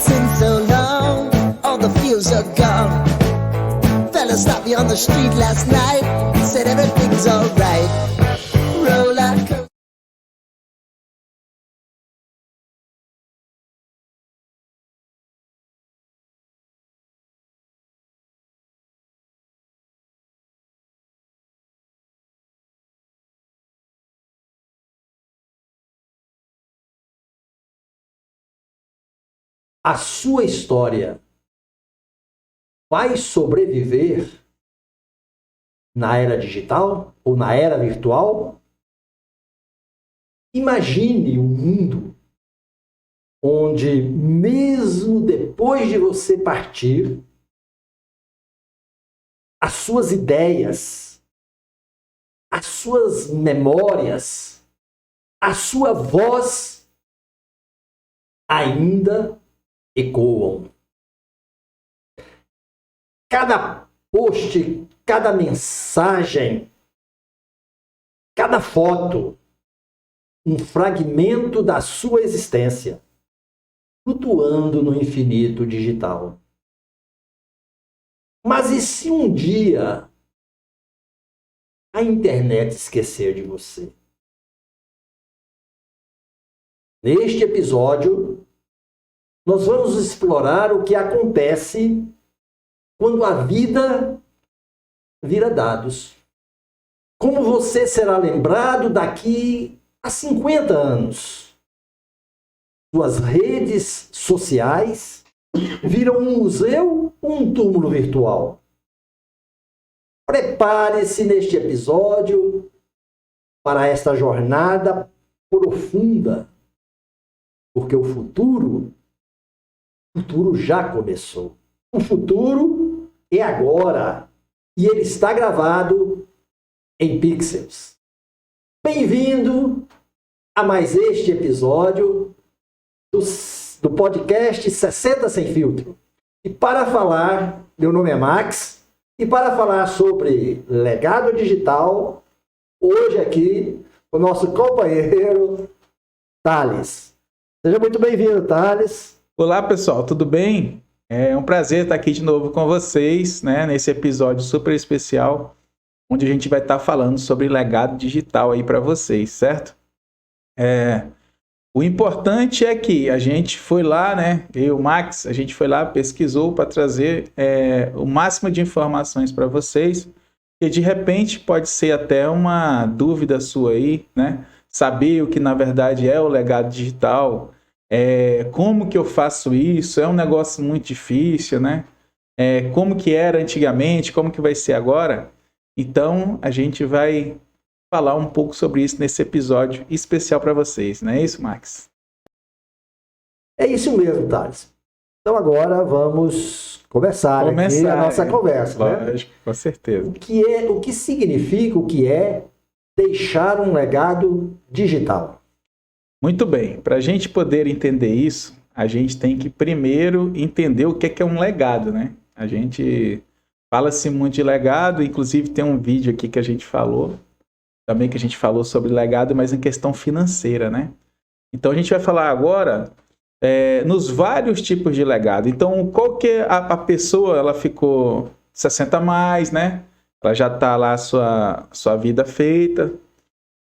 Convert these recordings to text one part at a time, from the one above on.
dancing so long, all the feels are gone. Fella stopped me on the street last night, said everything's alright. Roller coaster. A sua história vai sobreviver na era digital ou na era virtual? Imagine um mundo onde, mesmo depois de você partir, as suas ideias, as suas memórias, a sua voz ainda ecoam. Cada post, cada mensagem, cada foto, um fragmento da sua existência, flutuando no infinito digital. Mas e se um dia a internet esquecer de você? Neste episódio, nós vamos explorar o que acontece quando a vida vira dados. Como você será lembrado daqui a 50 anos? Suas redes sociais viram um museu ou um túmulo virtual? Prepare-se neste episódio para esta jornada profunda, porque o futuro já começou. O futuro é agora e ele está gravado em pixels. Bem-vindo a mais este episódio do podcast 60 Sem Filtro. E para falar, meu nome é Max, e para falar sobre legado digital, hoje aqui o nosso companheiro Thales. Seja muito bem-vindo, Thales. Olá, pessoal, tudo bem? É um prazer estar aqui de novo com vocês, né, nesse episódio super especial, onde a gente vai estar falando sobre legado digital aí para vocês, certo? O importante é que a gente foi lá, né, eu e o Max, a gente foi lá, pesquisou para trazer o máximo de informações para vocês, e de repente pode ser até uma dúvida sua aí, né, saber o que na verdade é o legado digital. Como que eu faço isso? É um negócio muito difícil, né? Como que era antigamente, como que vai ser agora? Então, a gente vai falar um pouco sobre isso nesse episódio especial para vocês, não é isso, Max? É isso mesmo, Thales. Então agora vamos começar aqui a nossa conversa. Lógico, né? Com certeza. O que significa, o que é deixar um legado digital? Muito bem, para a gente poder entender isso, a gente tem que primeiro entender o que é um legado, né? A gente fala-se muito de legado, inclusive tem um vídeo aqui que a gente falou, também que a gente falou sobre legado, mas em questão financeira, né? Então a gente vai falar agora nos vários tipos de legado. Então, qual que é a pessoa, ela ficou 60 a mais, né? Ela já está lá sua vida feita.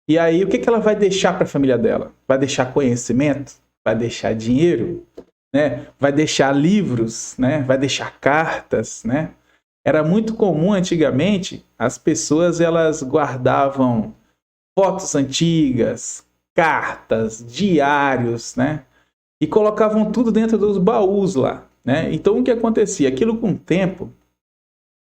E aí, o que ela vai deixar para a família dela? Vai deixar conhecimento? Vai deixar dinheiro? Né? Vai deixar livros? Né? Vai deixar cartas? Né? Era muito comum antigamente, as pessoas elas guardavam fotos antigas, cartas, diários, né? E colocavam tudo dentro dos baús lá. Né? Então, o que acontecia? Aquilo com o tempo,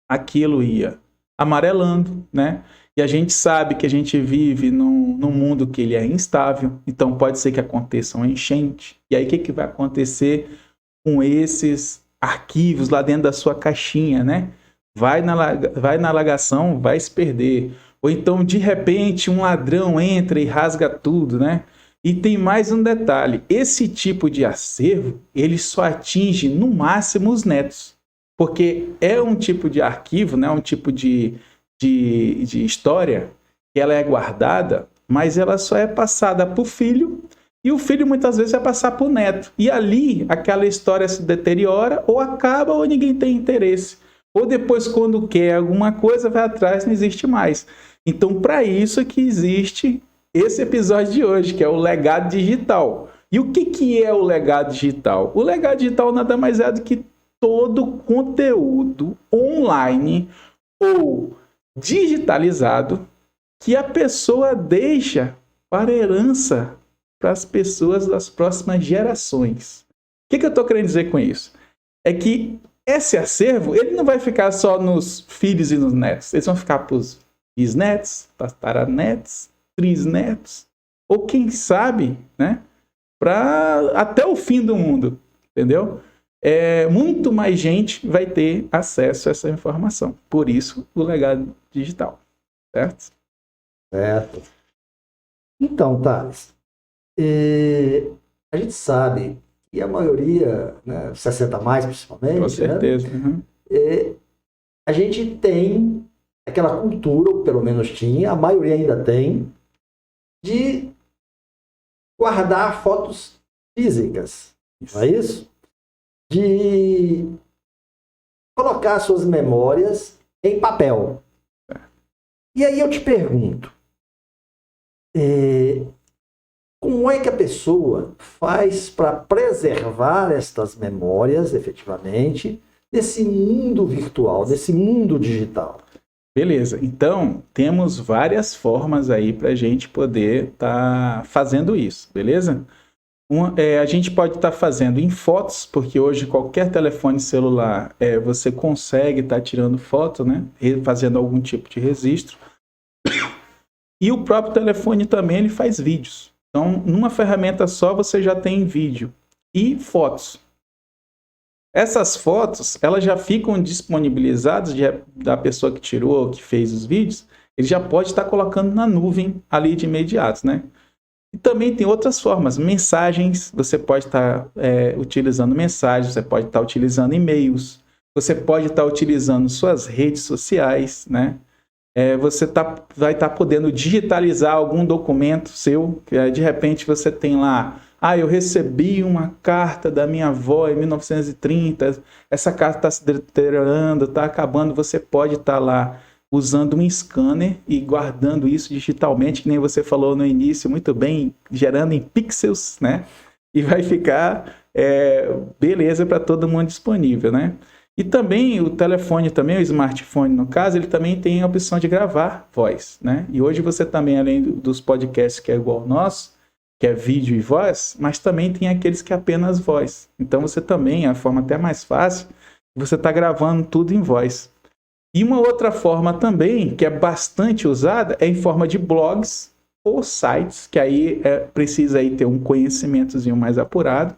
aquilo ia amarelando, né? E a gente sabe que a gente vive num mundo que ele é instável, então pode ser que aconteça uma enchente. E aí o que vai acontecer com esses arquivos lá dentro da sua caixinha, né? Vai na alagação, vai se perder. Ou então, de repente, um ladrão entra e rasga tudo, né? E tem mais um detalhe, esse tipo de acervo, ele só atinge no máximo os netos. Porque é um tipo de arquivo, né? Um tipo de história, que ela é guardada, mas ela só é passada para o filho E o filho muitas vezes vai passar para o neto. E ali aquela história se deteriora, ou acaba, ou ninguém tem interesse. Ou depois, quando quer alguma coisa, vai atrás, não existe mais. Então, para isso que existe esse episódio de hoje, que é o legado digital. E o que é o legado digital? O legado digital nada mais é do que todo conteúdo online ou digitalizado que a pessoa deixa para herança para as pessoas das próximas gerações. O que eu estou querendo dizer com isso? É que esse acervo ele não vai ficar só nos filhos e nos netos. Eles vão ficar para os bisnetos, tataranetos, trisnetos, ou quem sabe, né, para até o fim do mundo, entendeu? Muito mais gente vai ter acesso a essa informação. Por isso, o legado digital, certo? Certo. Então, Thales, a gente sabe que a maioria, né, 60 mais principalmente, com certeza, né, a gente tem aquela cultura, ou pelo menos tinha, a maioria ainda tem, de guardar fotos físicas, não é isso? De colocar suas memórias em papel. E aí eu te pergunto, como é que a pessoa faz para preservar estas memórias, efetivamente, desse mundo virtual, desse mundo digital? Beleza, então temos várias formas aí para a gente poder estar fazendo isso, beleza? A gente pode estar fazendo em fotos, porque hoje qualquer telefone celular você consegue estar tirando foto, né? Fazendo algum tipo de registro. E o próprio telefone também ele faz vídeos. Então, numa ferramenta só você já tem vídeo e fotos. Essas fotos, elas já ficam disponibilizadas da pessoa que tirou, que fez os vídeos, ele já pode estar colocando na nuvem ali de imediato, né? E também tem outras formas, mensagens, você pode estar utilizando mensagens, você pode estar utilizando e-mails, você pode estar utilizando suas redes sociais, né? Você vai estar podendo digitalizar algum documento seu, que de repente você tem lá, eu recebi uma carta da minha avó em 1930, essa carta está se deteriorando, está acabando, você pode estar lá usando um scanner e guardando isso digitalmente, que nem você falou no início, muito bem, gerando em pixels, né? E vai ficar beleza para todo mundo disponível, né? E também o telefone, também o smartphone, no caso, ele também tem a opção de gravar voz, né? E hoje você também, além dos podcasts que é igual ao nosso, que é vídeo e voz, mas também tem aqueles que é apenas voz. Então você também, a forma até mais fácil, você está gravando tudo em voz. E uma outra forma também, que é bastante usada, é em forma de blogs ou sites, que aí precisa aí ter um conhecimentozinho mais apurado,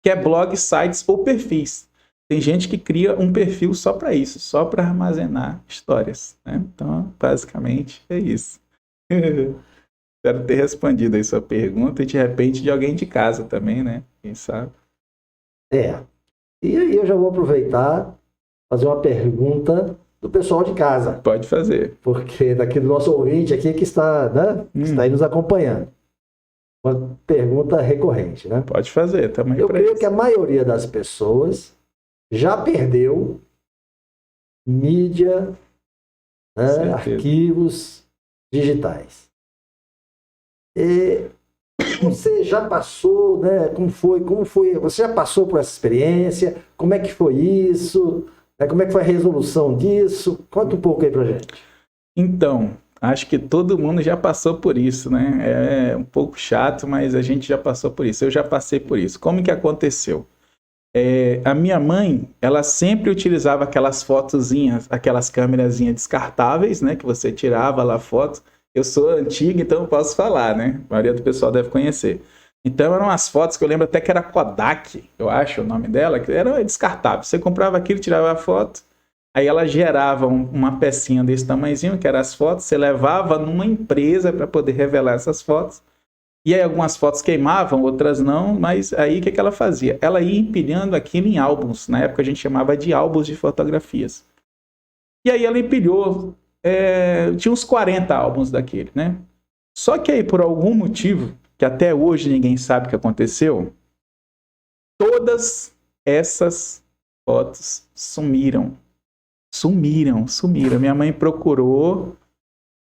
que é blogs, sites ou perfis. Tem gente que cria um perfil só para isso, só para armazenar histórias, né? Então, basicamente, é isso. Espero ter respondido aí sua pergunta e, de repente, de alguém de casa também, né? Quem sabe? E aí eu já vou aproveitar fazer uma pergunta do pessoal de casa. Pode fazer. Porque daqui do nosso ouvinte aqui que está, né, que está aí nos acompanhando. Uma pergunta recorrente, né? Pode fazer, também. Eu creio que a maioria das pessoas já perdeu mídia, né, arquivos digitais. Você já passou, né? Como foi? Você já passou por essa experiência? Como é que foi isso? Como é que foi a resolução disso? Conta um pouco aí pra gente. Então, acho que todo mundo já passou por isso, né? É um pouco chato, mas a gente já passou por isso. Eu já passei por isso. Como que aconteceu? A minha mãe, ela sempre utilizava aquelas fotozinhas, aquelas câmerazinhas descartáveis, né? Que você tirava lá a foto. Eu sou antigo, então eu posso falar, né? A maioria do pessoal deve conhecer. Então eram umas fotos que eu lembro até que era Kodak, eu acho o nome dela, que era descartável. Você comprava aquilo, tirava a foto, aí ela gerava uma pecinha desse tamanhozinho, que eram as fotos, você levava numa empresa para poder revelar essas fotos. E aí algumas fotos queimavam, outras não, mas aí o que ela fazia? Ela ia empilhando aquilo em álbuns, na época a gente chamava de álbuns de fotografias. E aí ela empilhou, tinha uns 40 álbuns daquele, né? Só que aí por algum motivo, que até hoje ninguém sabe o que aconteceu? Todas essas fotos sumiram. Sumiram. Minha mãe procurou,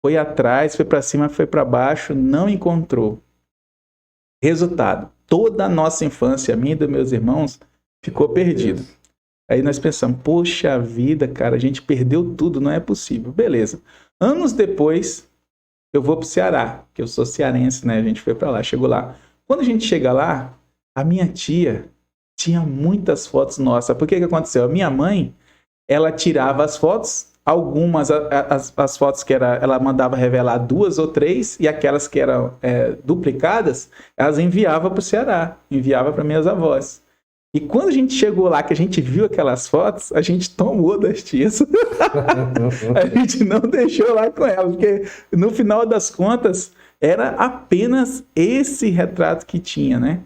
foi atrás, foi para cima, foi para baixo, não encontrou. Resultado, toda a nossa infância, minha e dos meus irmãos, ficou perdida. Aí nós pensamos, poxa vida, cara, a gente perdeu tudo, não é possível. Beleza. Anos depois, eu vou pro Ceará, que eu sou cearense, né? A gente foi para lá, chegou lá. Quando a gente chega lá, a minha tia tinha muitas fotos nossas. Por que aconteceu? A minha mãe, ela tirava as fotos, algumas, as fotos que ela mandava revelar 2 ou 3, e aquelas que eram duplicadas, elas enviava para o Ceará, enviava para minhas avós. E quando a gente chegou lá, que a gente viu aquelas fotos, a gente tomou das tias. A gente não deixou lá com elas, porque no final das contas, era apenas esse retrato que tinha, né?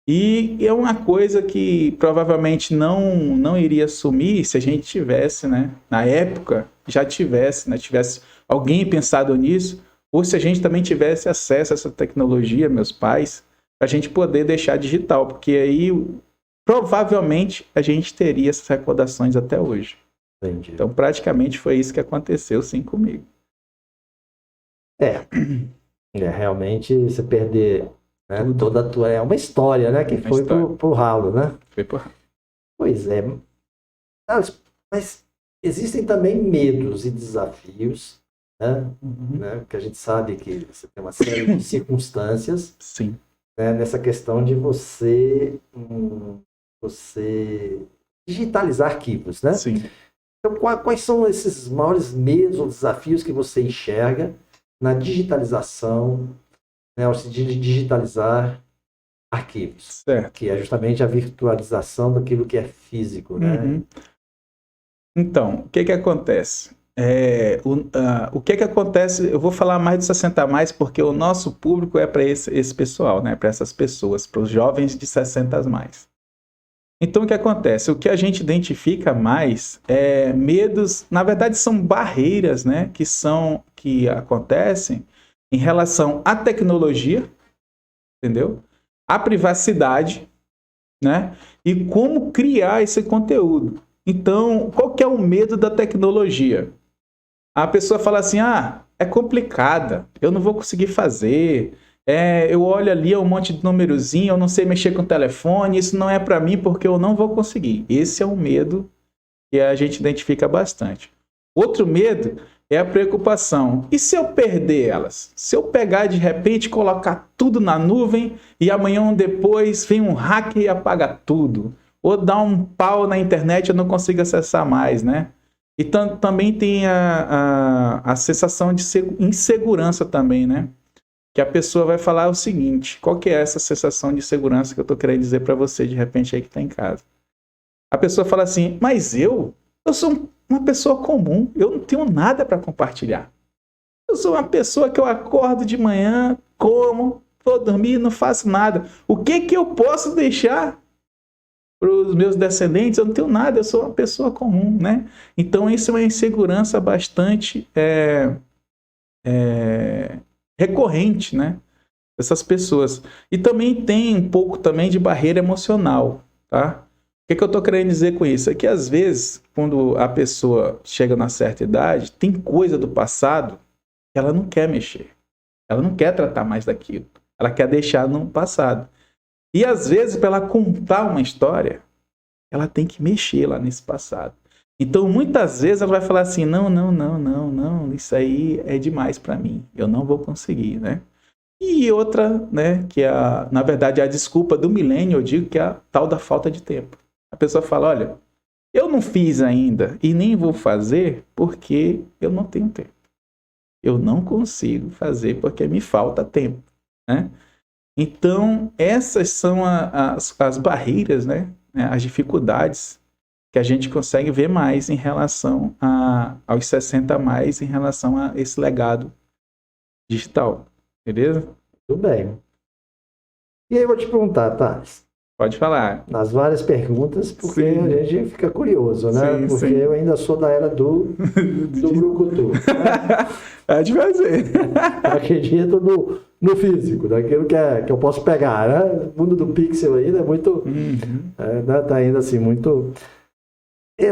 E é uma coisa que provavelmente não iria sumir se a gente tivesse, né? Na época, já tivesse, né? Tivesse alguém pensado nisso, ou se a gente também tivesse acesso a essa tecnologia, meus pais, para a gente poder deixar digital, porque aí provavelmente a gente teria essas recordações até hoje. Entendi. Então, praticamente foi isso que aconteceu, sim, comigo. Realmente você perder, né, toda a tua... É uma história, né? Que foi pro ralo, né? Foi por... Pois é. Mas existem também medos e desafios, né? Né? Que a gente sabe que você tem uma série de circunstâncias. Sim. Né? Nessa questão de você digitalizar arquivos, né? Sim. Então, quais são esses maiores medos ou desafios que você enxerga na digitalização, né, ao se digitalizar arquivos? Certo. Que é justamente a virtualização daquilo que é físico, né? Então, o que acontece? O que acontece, eu vou falar mais de 60 a mais, porque o nosso público é para esse pessoal, né? Para essas pessoas, para os jovens de 60 a mais. Então, o que acontece? O que a gente identifica mais é medos, na verdade são barreiras, né, que acontecem em relação à tecnologia, entendeu? À privacidade, né? E como criar esse conteúdo. Então, qual que é o medo da tecnologia? A pessoa fala assim, é complicada, eu não vou conseguir fazer... eu olho ali um monte de númerozinho, eu não sei mexer com o telefone, isso não é para mim porque eu não vou conseguir. Esse é um medo que a gente identifica bastante. Outro medo é a preocupação. E se eu perder elas? Se eu pegar de repente, colocar tudo na nuvem e amanhã ou depois vem um hacker e apaga tudo? Ou dá um pau na internet e eu não consigo acessar mais, né? E também tem a sensação de insegurança também, né? Que a pessoa vai falar o seguinte, qual que é essa sensação de segurança que eu estou querendo dizer para você, de repente, aí que está em casa? A pessoa fala assim, mas eu sou uma pessoa comum, eu não tenho nada para compartilhar. Eu sou uma pessoa que eu acordo de manhã, como, vou dormir, não faço nada. O que eu posso deixar para os meus descendentes? Eu não tenho nada, eu sou uma pessoa comum, né? Então, isso é uma insegurança bastante... recorrente, né? Essas pessoas. E também tem um pouco também de barreira emocional, tá? O que eu tô querendo dizer com isso? É que às vezes, quando a pessoa chega na certa idade, tem coisa do passado que ela não quer mexer. Ela não quer tratar mais daquilo. Ela quer deixar no passado. E às vezes, para ela contar uma história, ela tem que mexer lá nesse passado. Então, muitas vezes ela vai falar assim, não, isso aí é demais para mim, eu não vou conseguir, né? E outra, né, que na verdade é a desculpa do milênio, eu digo que é a tal da falta de tempo. A pessoa fala, olha, eu não fiz ainda e nem vou fazer porque eu não tenho tempo. Eu não consigo fazer porque me falta tempo, né? Então, essas são as barreiras, né, as dificuldades que a gente consegue ver mais em relação aos 60 a mais, em relação a esse legado digital. Beleza? Tudo bem. E aí eu vou te perguntar, Thales. Pode falar. Nas várias perguntas, porque a gente fica curioso, né? Sim, porque sim. eu ainda sou da era do brucutu. Né? Pode fazer. Eu acredito no físico, daquilo que eu posso pegar, né? O mundo do pixel ainda é muito, né? Tá ainda assim, muito...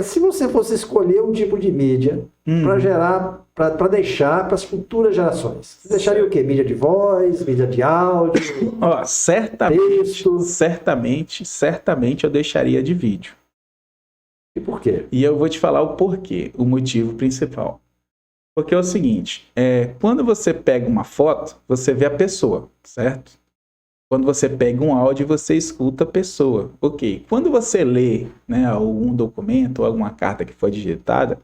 se você fosse escolher um tipo de mídia para gerar, para deixar para as futuras gerações, você deixaria o quê? Mídia de voz, mídia de áudio, Ó, texto? certamente eu deixaria de vídeo. E por quê? E eu vou te falar o porquê, o motivo principal. Porque é o seguinte, quando você pega uma foto, você vê a pessoa, certo? Quando você pega um áudio, você escuta a pessoa. Ok. Quando você lê, né, algum documento ou alguma carta que foi digitada,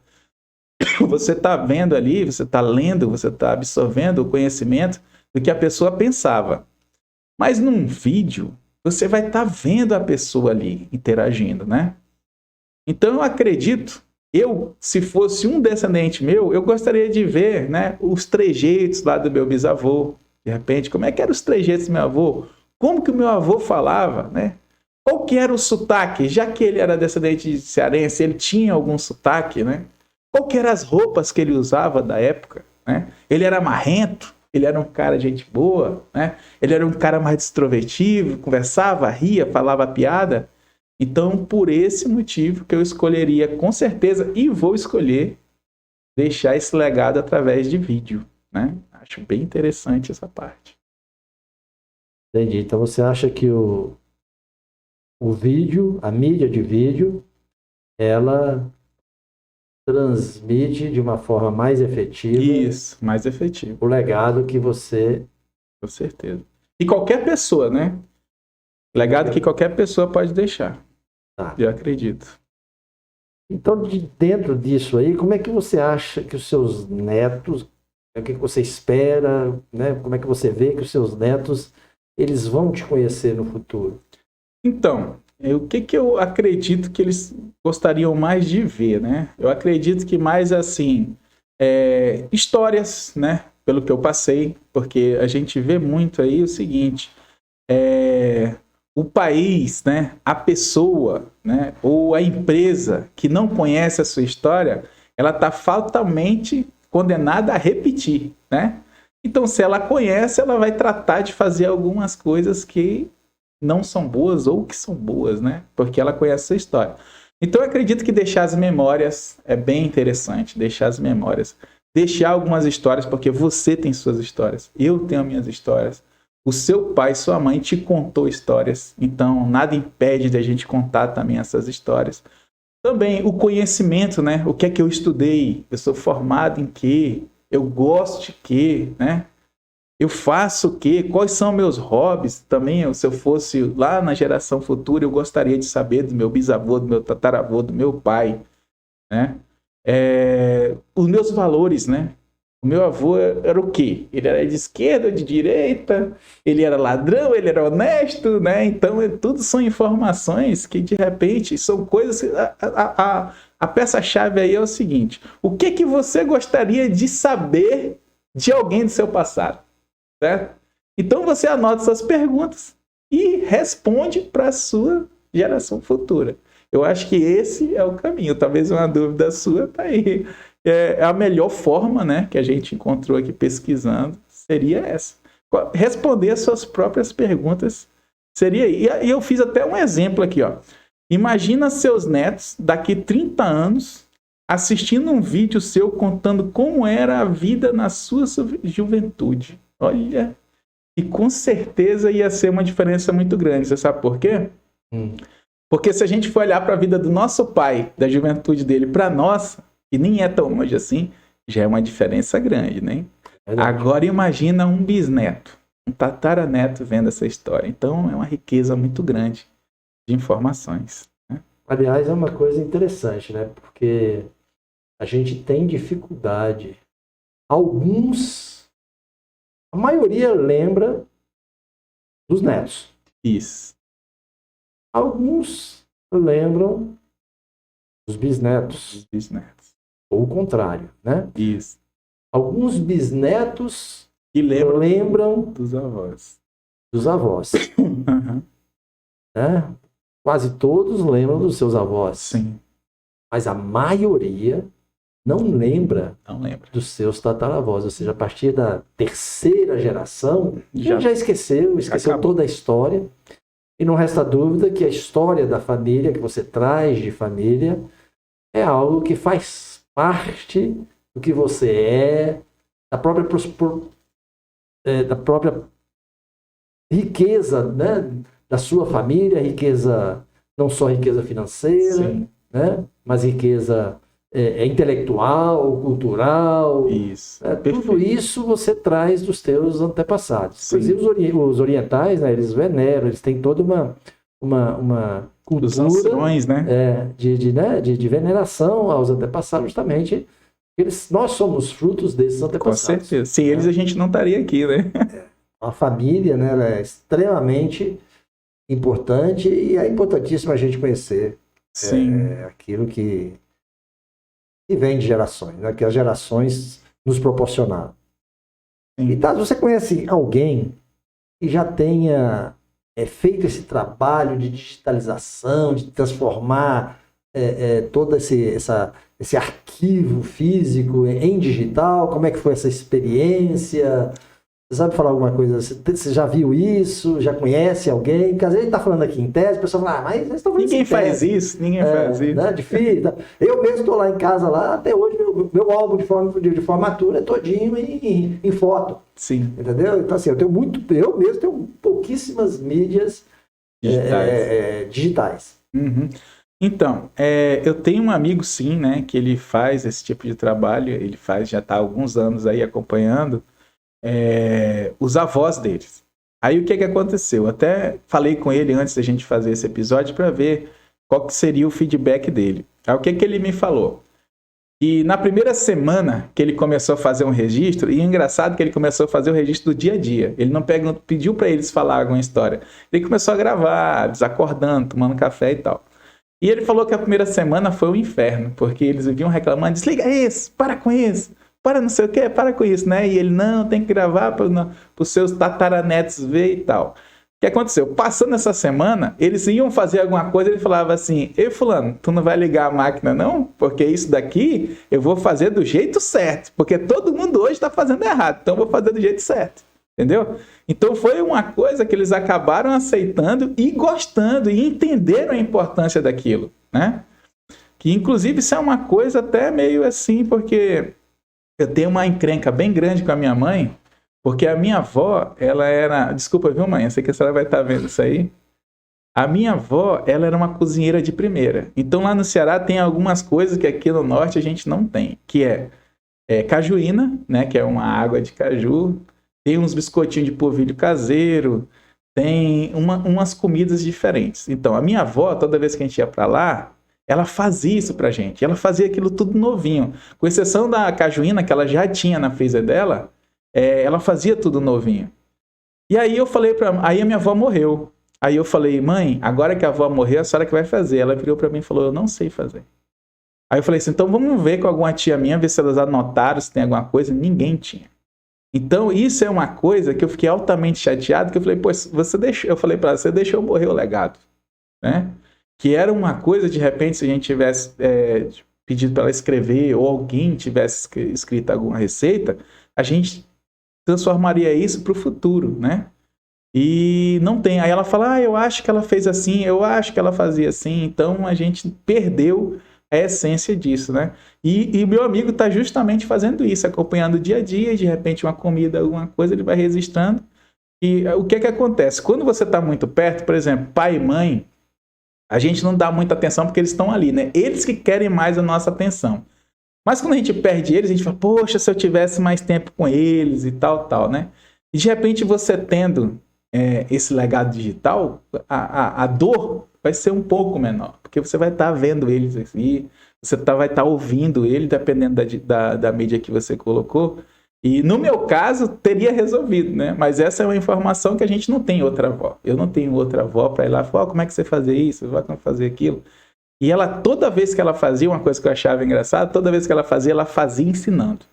você está vendo ali, você está lendo, você está absorvendo o conhecimento do que a pessoa pensava. Mas num vídeo, você vai estar vendo a pessoa ali interagindo, né? Então eu acredito, se fosse um descendente meu, eu gostaria de ver, né, os trejeitos lá do meu bisavô. De repente, como é que eram os trejeitos do meu avô? Como que o meu avô falava, né? Qual que era o sotaque? Já que ele era descendente de cearense, ele tinha algum sotaque, né? Qual que eram as roupas que ele usava da época, né? Ele era marrento? Ele era um cara de gente boa, né? Ele era um cara mais extrovertido, conversava, ria, falava piada. Então, por esse motivo que eu escolheria com certeza, e vou escolher, deixar esse legado através de vídeo, né? Acho bem interessante essa parte. Entendi. Então você acha que o vídeo, a mídia de vídeo, ela transmite de uma forma mais efetiva Isso, mais efetivo, o legado que você... com certeza. E qualquer pessoa, né? Legado que qualquer pessoa pode deixar. Tá. Eu acredito. Então, dentro disso aí, como é que você acha que os seus netos, o que você espera, né? Como é que você vê que os seus netos, eles vão te conhecer no futuro? Então, o que eu acredito que eles gostariam mais de ver, né? Eu acredito que mais assim, histórias, né? Pelo que eu passei, porque a gente vê muito aí o seguinte, o país, né? A pessoa, né? Ou a empresa que não conhece a sua história, ela está fatalmente condenada a repetir, né? Então, se ela conhece, ela vai tratar de fazer algumas coisas que não são boas ou que são boas, né? Porque ela conhece a sua história. Então, eu acredito que deixar as memórias é bem interessante. Deixar as memórias. Deixar algumas histórias, porque você tem suas histórias. Eu tenho minhas histórias. O seu pai, sua mãe te contou histórias. Então, nada impede de a gente contar também essas histórias. Também o conhecimento, né? O que é que eu estudei? Eu sou formado em quê? Eu gosto de quê, né? Eu faço o quê? Quais são meus hobbies? Também, se eu fosse lá na geração futura, eu gostaria de saber do meu bisavô, do meu tataravô, do meu pai, né? Os meus valores, né? O meu avô era o quê? Ele era de esquerda, de direita, ele era ladrão, ele era honesto, né? Então, tudo são informações que, de repente, são coisas... A peça-chave aí é o seguinte: o que você gostaria de saber de alguém do seu passado? Certo? Então você anota essas perguntas e responde para a sua geração futura. Eu acho que esse é o caminho. Talvez uma dúvida sua está aí. A melhor forma, né, que a gente encontrou aqui pesquisando seria essa. Responder as suas próprias perguntas seria. E eu fiz até um exemplo aqui, ó. Imagina seus netos daqui 30 anos assistindo um vídeo seu contando como era a vida na sua juventude. Olha, e com certeza ia ser uma diferença muito grande. Você sabe por quê? Porque se a gente for olhar para a vida do nosso pai, da juventude dele, para a nossa, e nem é tão longe assim, já é uma diferença grande, né? Agora imagina um bisneto, um tataraneto vendo essa história. Então é uma riqueza muito grande de informações, né? Aliás, é uma coisa interessante, né? Porque a gente tem dificuldade. A maioria lembra dos netos. Isso. Alguns lembram dos bisnetos. Os bisnetos. Ou o contrário, né? Isso. Alguns bisnetos E lembram dos avós. Dos avós. Uhum. Né? Quase todos lembram dos seus avós. Sim. Mas a maioria não lembra Não lembro. dos seus tataravós, ou seja, a partir da terceira geração, ele já esqueceu Acabou. toda a história, e não resta dúvida que a história da família, que você traz de família, é algo que faz parte do que você é, da própria riqueza, né, da sua família, riqueza, não só riqueza financeira, Sim, né, mas riqueza intelectual, cultural, isso. tudo Perfeito. isso você traz dos teus antepassados. Sim. Inclusive os orientais, né, eles veneram, eles têm toda uma Os cultura anciões, né? de veneração aos antepassados, justamente. Nós somos frutos desses Com antepassados. certeza. Sem eles a gente não estaria aqui, né? A família, né, ela é extremamente importante e é importantíssimo a gente conhecer Sim. aquilo que vem de gerações, né, que as gerações nos proporcionaram. Sim. E Thales, você conhece alguém que já tenha feito esse trabalho de digitalização, de transformar todo esse arquivo físico em digital? Como é que foi essa experiência? Você sabe falar alguma coisa? Você já viu isso? Já conhece alguém? Porque às vezes a gente está falando aqui em tese, o pessoal fala, mas eles estão falando Ninguém isso em faz tese. isso, ninguém faz isso. Né? Difícil. Tá? Eu mesmo estou lá em casa, lá, até hoje, meu álbum de formatura é todinho em foto. Sim. Entendeu? Então, assim, eu mesmo tenho pouquíssimas mídias digitais. Uhum. Então, eu tenho um amigo, sim, né, que ele faz esse tipo de trabalho, ele faz, já está há alguns anos aí acompanhando os avós deles. Aí o que aconteceu? Eu até falei com ele antes da gente fazer esse episódio para ver qual que seria o feedback dele. Aí o que ele me falou? E na primeira semana que ele começou a fazer um registro, e é engraçado que ele começou a fazer o registro do dia a dia. Ele não pediu para eles falar alguma história. Ele começou a gravar, desacordando, tomando café e tal. E ele falou que a primeira semana foi um inferno, porque eles viviam reclamando, desliga isso, para com isso, para não sei o que, para com isso, né? E ele, não, tem que gravar para os seus tataranetos ver e tal. O que aconteceu? Passando essa semana, eles iam fazer alguma coisa, ele falava assim, ei fulano, tu não vai ligar a máquina não? Porque isso daqui eu vou fazer do jeito certo, porque todo mundo hoje está fazendo errado, então eu vou fazer do jeito certo. Entendeu? Então foi uma coisa que eles acabaram aceitando e gostando e entenderam a importância daquilo, né? Que inclusive isso é uma coisa até meio assim, porque eu tenho uma encrenca bem grande com a minha mãe, porque a minha avó, ela era... Desculpa, viu, mãe? Eu sei que a senhora vai estar vendo isso aí. A minha avó, ela era uma cozinheira de primeira. Então lá no Ceará tem algumas coisas que aqui no norte a gente não tem, que é cajuína, né? Que é uma água de caju. Tem uns biscoitinhos de polvilho caseiro, tem umas comidas diferentes. Então, a minha avó, toda vez que a gente ia para lá, ela fazia isso pra gente. Ela fazia aquilo tudo novinho. Com exceção da cajuína, que ela já tinha na freezer dela, ela fazia tudo novinho. E aí eu falei aí a minha avó morreu. Aí eu falei, mãe, agora que a avó morreu, a senhora que vai fazer. Ela virou pra mim e falou, eu não sei fazer. Aí eu falei assim, então vamos ver com alguma tia minha, ver se elas anotaram, se tem alguma coisa. Ninguém tinha. Então, isso é uma coisa que eu fiquei altamente chateado, que eu falei, pô, eu falei para ela, você deixou morrer o legado, né? Que era uma coisa, de repente, se a gente tivesse pedido para ela escrever, ou alguém tivesse escrito alguma receita, a gente transformaria isso para o futuro, né? E não tem. Aí ela fala, eu acho que ela fez assim, eu acho que ela fazia assim, então a gente perdeu a essência disso, né? E meu amigo está justamente fazendo isso, acompanhando o dia a dia, e de repente uma comida, alguma coisa, ele vai registrando. E o que acontece? Quando você está muito perto, por exemplo, pai e mãe, a gente não dá muita atenção porque eles estão ali, né? Eles que querem mais a nossa atenção. Mas quando a gente perde eles, a gente fala, poxa, se eu tivesse mais tempo com eles e tal, né? E de repente você tendo esse legado digital, a dor vai ser um pouco menor, porque você vai estar vendo eles aqui, você vai estar ouvindo ele, dependendo da mídia que você colocou, e no meu caso, teria resolvido, né? Mas essa é uma informação que a gente não tem outra avó. Eu não tenho outra avó para ir lá e falar, como é que você fazia isso, como fazer aquilo. E ela, toda vez que ela fazia, uma coisa que eu achava engraçada, toda vez que ela fazia ensinando.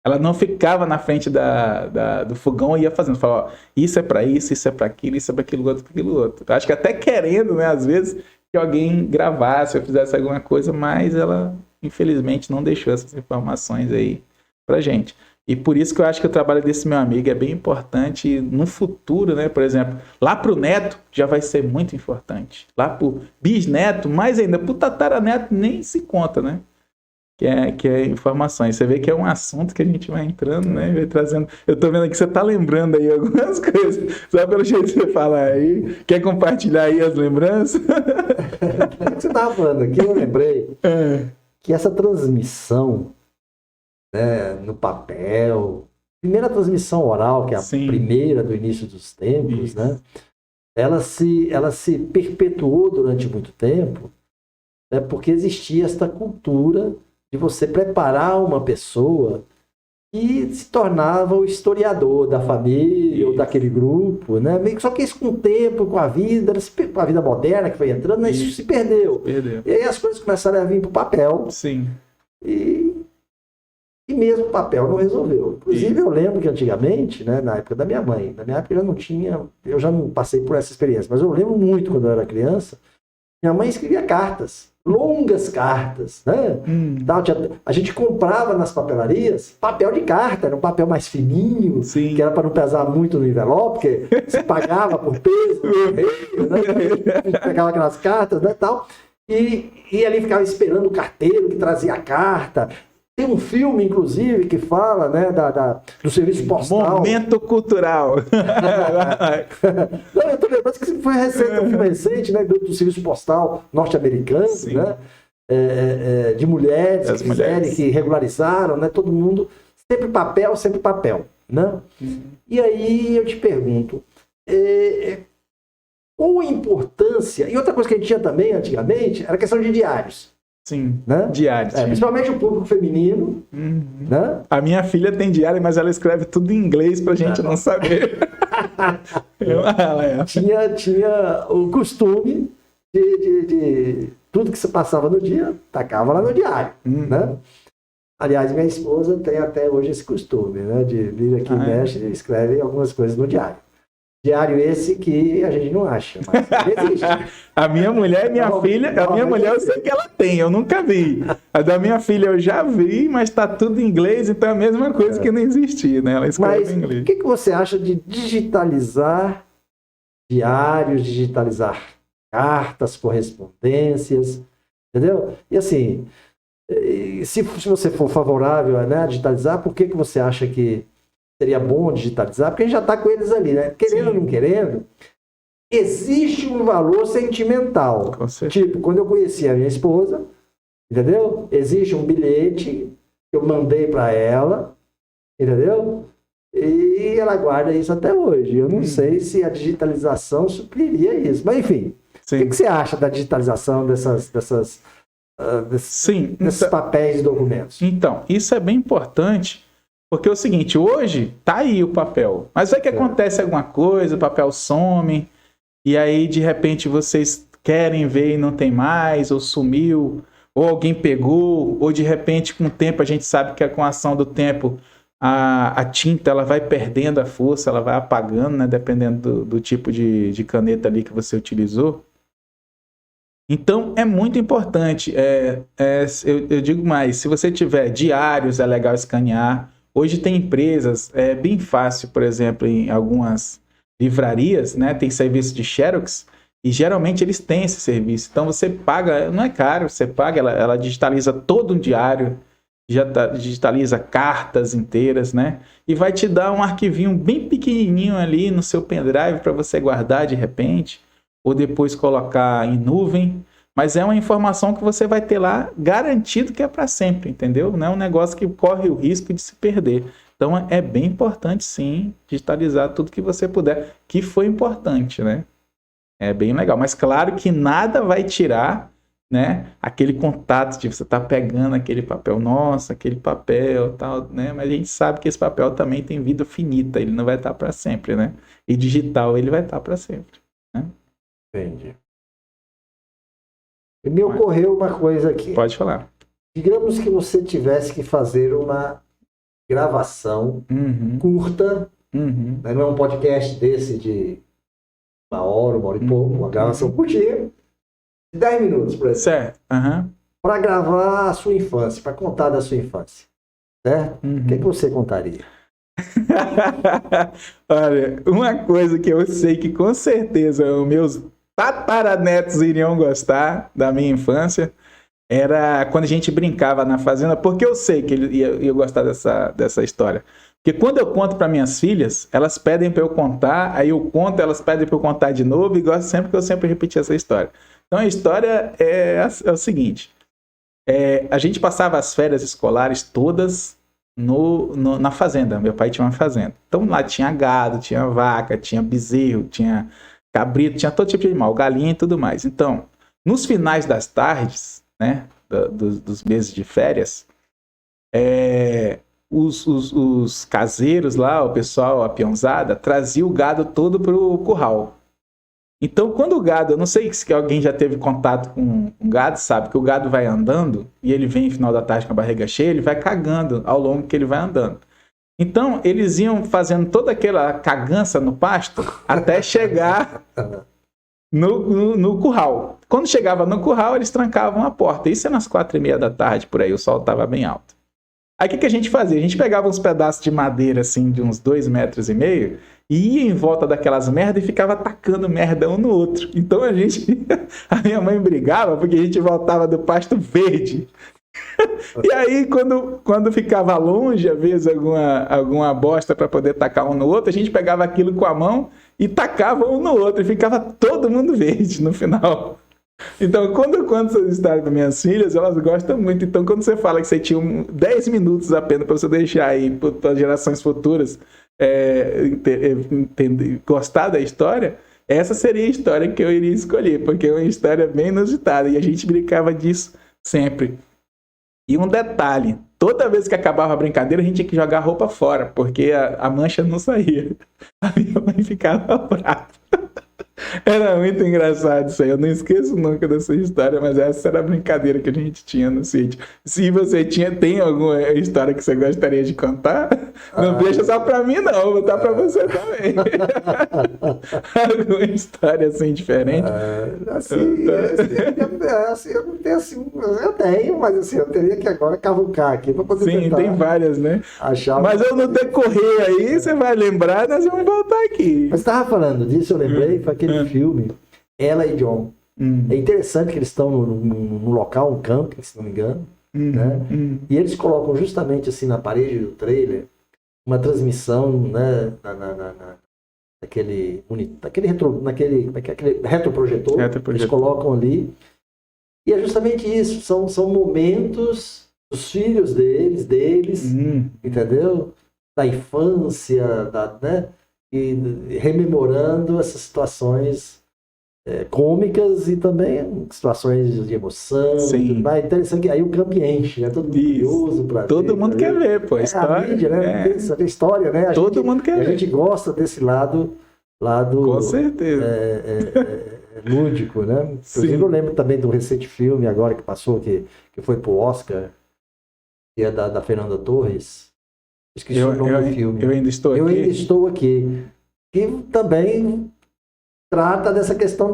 Ela não ficava na frente do fogão e ia fazendo. Falava, isso é para isso é para aquilo, isso é para aquilo outro. Acho que até querendo, né, às vezes, que alguém gravasse ou fizesse alguma coisa, mas ela infelizmente, não deixou essas informações aí pra gente. E por isso que eu acho que o trabalho desse meu amigo é bem importante no futuro, né? Por exemplo, lá pro neto já vai ser muito importante. Lá pro bisneto, mais ainda, pro tataraneto nem se conta, né? Que é informações. Você vê que é um assunto que a gente vai entrando, né? Vai trazendo. Eu tô vendo aqui que você tá lembrando aí algumas coisas. Só pelo jeito que você fala aí. Quer compartilhar aí as lembranças? O que você estava falando aqui, eu lembrei que essa transmissão, né, no papel, primeira transmissão oral, que é a Sim. primeira do início dos tempos, Isso. né? Ela se perpetuou durante muito tempo, né, porque existia esta cultura de você preparar uma pessoa que se tornava o historiador da família ou daquele grupo, né? Só que isso com o tempo, com a vida moderna que foi entrando, né, isso se perdeu. Perdeu. E aí as coisas começaram a vir para o papel. Sim. E mesmo o papel não resolveu. Inclusive, eu lembro que antigamente, né, na época da minha mãe, na minha época eu já não passei por essa experiência, mas eu lembro muito quando eu era criança, minha mãe escrevia cartas, longas cartas, né? A gente comprava nas papelarias papel de carta, era um papel mais fininho, Sim. que era para não pesar muito no envelope, porque se pagava por peso, né? A gente pegava aquelas cartas, né, tal, e ali ficava esperando o carteiro que trazia a carta. Tem um filme, inclusive, que fala, né, do serviço postal. Momento cultural. Não, eu tô lembrando que foi recente, um filme recente, né, do serviço postal norte-americano, né, de mulheres que fizeram, que regularizaram, né, todo mundo, sempre papel, né? E aí eu te pergunto, qual a importância, e outra coisa que a gente tinha também antigamente, era a questão de diários. Sim, Né? diário. Principalmente o público feminino. Né? A minha filha tem diário, mas ela escreve tudo em inglês pra gente não saber. Tinha o costume de tudo que se passava no dia, tacava lá no diário. Né? Aliás, minha esposa tem até hoje esse costume, né, de vir aqui, mexe e escreve algumas coisas no diário. Diário esse que a gente não acha, mas existe. A minha mulher e minha filha, a minha mulher eu sei que ela tem, eu nunca vi. A da minha filha eu já vi, mas tá tudo em inglês, então é a mesma coisa que não existia, né? Ela escreve em inglês. O que você acha de digitalizar diários, digitalizar cartas, correspondências, entendeu? E assim, se você for favorável, né, a digitalizar, por que você acha que seria bom digitalizar? Porque a gente já está com eles ali, né? Querendo ou não querendo, existe um valor sentimental. Tipo, quando eu conheci a minha esposa, entendeu? Existe um bilhete que eu mandei para ela, entendeu? E ela guarda isso até hoje. Eu não sei se a digitalização supriria isso. Mas, enfim, o que você acha da digitalização desses papéis e documentos? Então, isso é bem importante. Porque é o seguinte, hoje tá aí o papel, mas vai que acontece alguma coisa, o papel some, e aí de repente vocês querem ver e não tem mais, ou sumiu, ou alguém pegou, ou de repente com o tempo a gente sabe que com a ação do tempo a tinta ela vai perdendo a força, ela vai apagando, né, dependendo do tipo de caneta ali que você utilizou. Então, é muito importante. Eu digo mais, se você tiver diários, é legal escanear. Hoje tem empresas, é bem fácil, por exemplo, em algumas livrarias, né, tem serviço de Xerox, e geralmente eles têm esse serviço. Então, você paga, não é caro, você paga, ela digitaliza todo um diário, digitaliza cartas inteiras, né, e vai te dar um arquivinho bem pequenininho ali no seu pendrive para você guardar de repente, ou depois colocar em nuvem. Mas é uma informação que você vai ter lá garantido que é para sempre, entendeu? Não é um negócio que corre o risco de se perder. Então é bem importante, sim, digitalizar tudo que você puder, que foi importante, né? É bem legal. Mas claro que nada vai tirar, né, aquele contato de você estar pegando aquele papel, nossa, aquele papel, tal, né? Mas a gente sabe que esse papel também tem vida finita, ele não vai estar para sempre, né? E digital ele vai estar para sempre, né? Entendi. Me ocorreu uma coisa aqui. Pode falar. Digamos que você tivesse que fazer uma gravação curta, né? Não é um podcast desse de uma hora e pouco, uma gravação curtinha, de 10 minutos, por exemplo. Certo. para gravar a sua infância, para contar da sua infância, certo? O que você contaria? Olha, uma coisa que eu sei que com certeza os meus tataranetos iriam gostar da minha infância era quando a gente brincava na fazenda, porque eu sei que ele ia gostar dessa história. Porque quando eu conto para minhas filhas, elas pedem para eu contar, aí eu conto, elas pedem para eu contar de novo, e gostam sempre que eu sempre repeti essa história. Então a história é o seguinte: a gente passava as férias escolares todas na fazenda. Meu pai tinha uma fazenda. Então lá tinha gado, tinha vaca, tinha bezerro, tinha cabrito, tinha todo tipo de animal, galinha e tudo mais. Então, nos finais das tardes, né, dos meses de férias, os caseiros lá, o pessoal, a peãozada, trazia o gado todo pro curral. Então, quando o gado, eu não sei se alguém já teve contato com um gado, sabe que o gado vai andando e ele vem no final da tarde com a barriga cheia, ele vai cagando ao longo que ele vai andando. Então, eles iam fazendo toda aquela cagança no pasto até chegar no curral. Quando chegava no curral, eles trancavam a porta. Isso é nas 4h30 da tarde, por aí, o sol estava bem alto. Aí o que a gente fazia? A gente pegava uns pedaços de madeira, assim, de uns 2,5 metros, e ia em volta daquelas merdas e ficava atacando merda um no outro. Então a minha mãe brigava porque a gente voltava do pasto verde. E aí, quando ficava longe, às vezes, alguma bosta para poder tacar um no outro, a gente pegava aquilo com a mão e tacava um no outro, e ficava todo mundo verde no final. Então, quando eu conto essas histórias para minhas filhas, elas gostam muito. Então, quando você fala que você tinha 10 minutos apenas para você deixar aí para gerações futuras gostar da história, essa seria a história que eu iria escolher, porque é uma história bem inusitada e a gente brincava disso sempre. E um detalhe, toda vez que acabava a brincadeira, a gente tinha que jogar a roupa fora, porque a mancha não saía. A minha mãe ficava brava. Era muito engraçado isso aí, eu não esqueço nunca dessa história, mas essa era a brincadeira que a gente tinha no sítio. Se você tem alguma história que você gostaria de contar, não deixa só pra mim não, vou botar pra você também. Alguma história assim diferente? Eu tenho, mas assim, eu teria que agora cavucar aqui pra poder Sim, tem várias, né? Mas eu no decorrer aí, você vai lembrar, nós vamos voltar aqui. Mas você estava falando disso, eu lembrei, foi aquele filme, Ela e John. É interessante que eles estão num local, um camping, se não me engano, né? E eles colocam justamente assim na parede do trailer uma transmissão, né, naquele retroprojetor, eles colocam ali. E é justamente isso, são momentos dos filhos deles, entendeu? Da infância, né? E rememorando essas situações cômicas e também situações de emoção. Sim. Mais interessante que aí o campo enche, né? Todo mundo curioso para ver. Todo mundo quer ver, pô. A história, a mídia, né? A história, né? Todo mundo quer ver. A gente gosta desse lado com certeza. Lúdico, né? Inclusive, eu lembro também do recente filme agora que passou, que foi pro Oscar, que é da Fernanda Torres. Esqueci o nome do filme. Eu ainda estou aqui. Que também trata dessa questão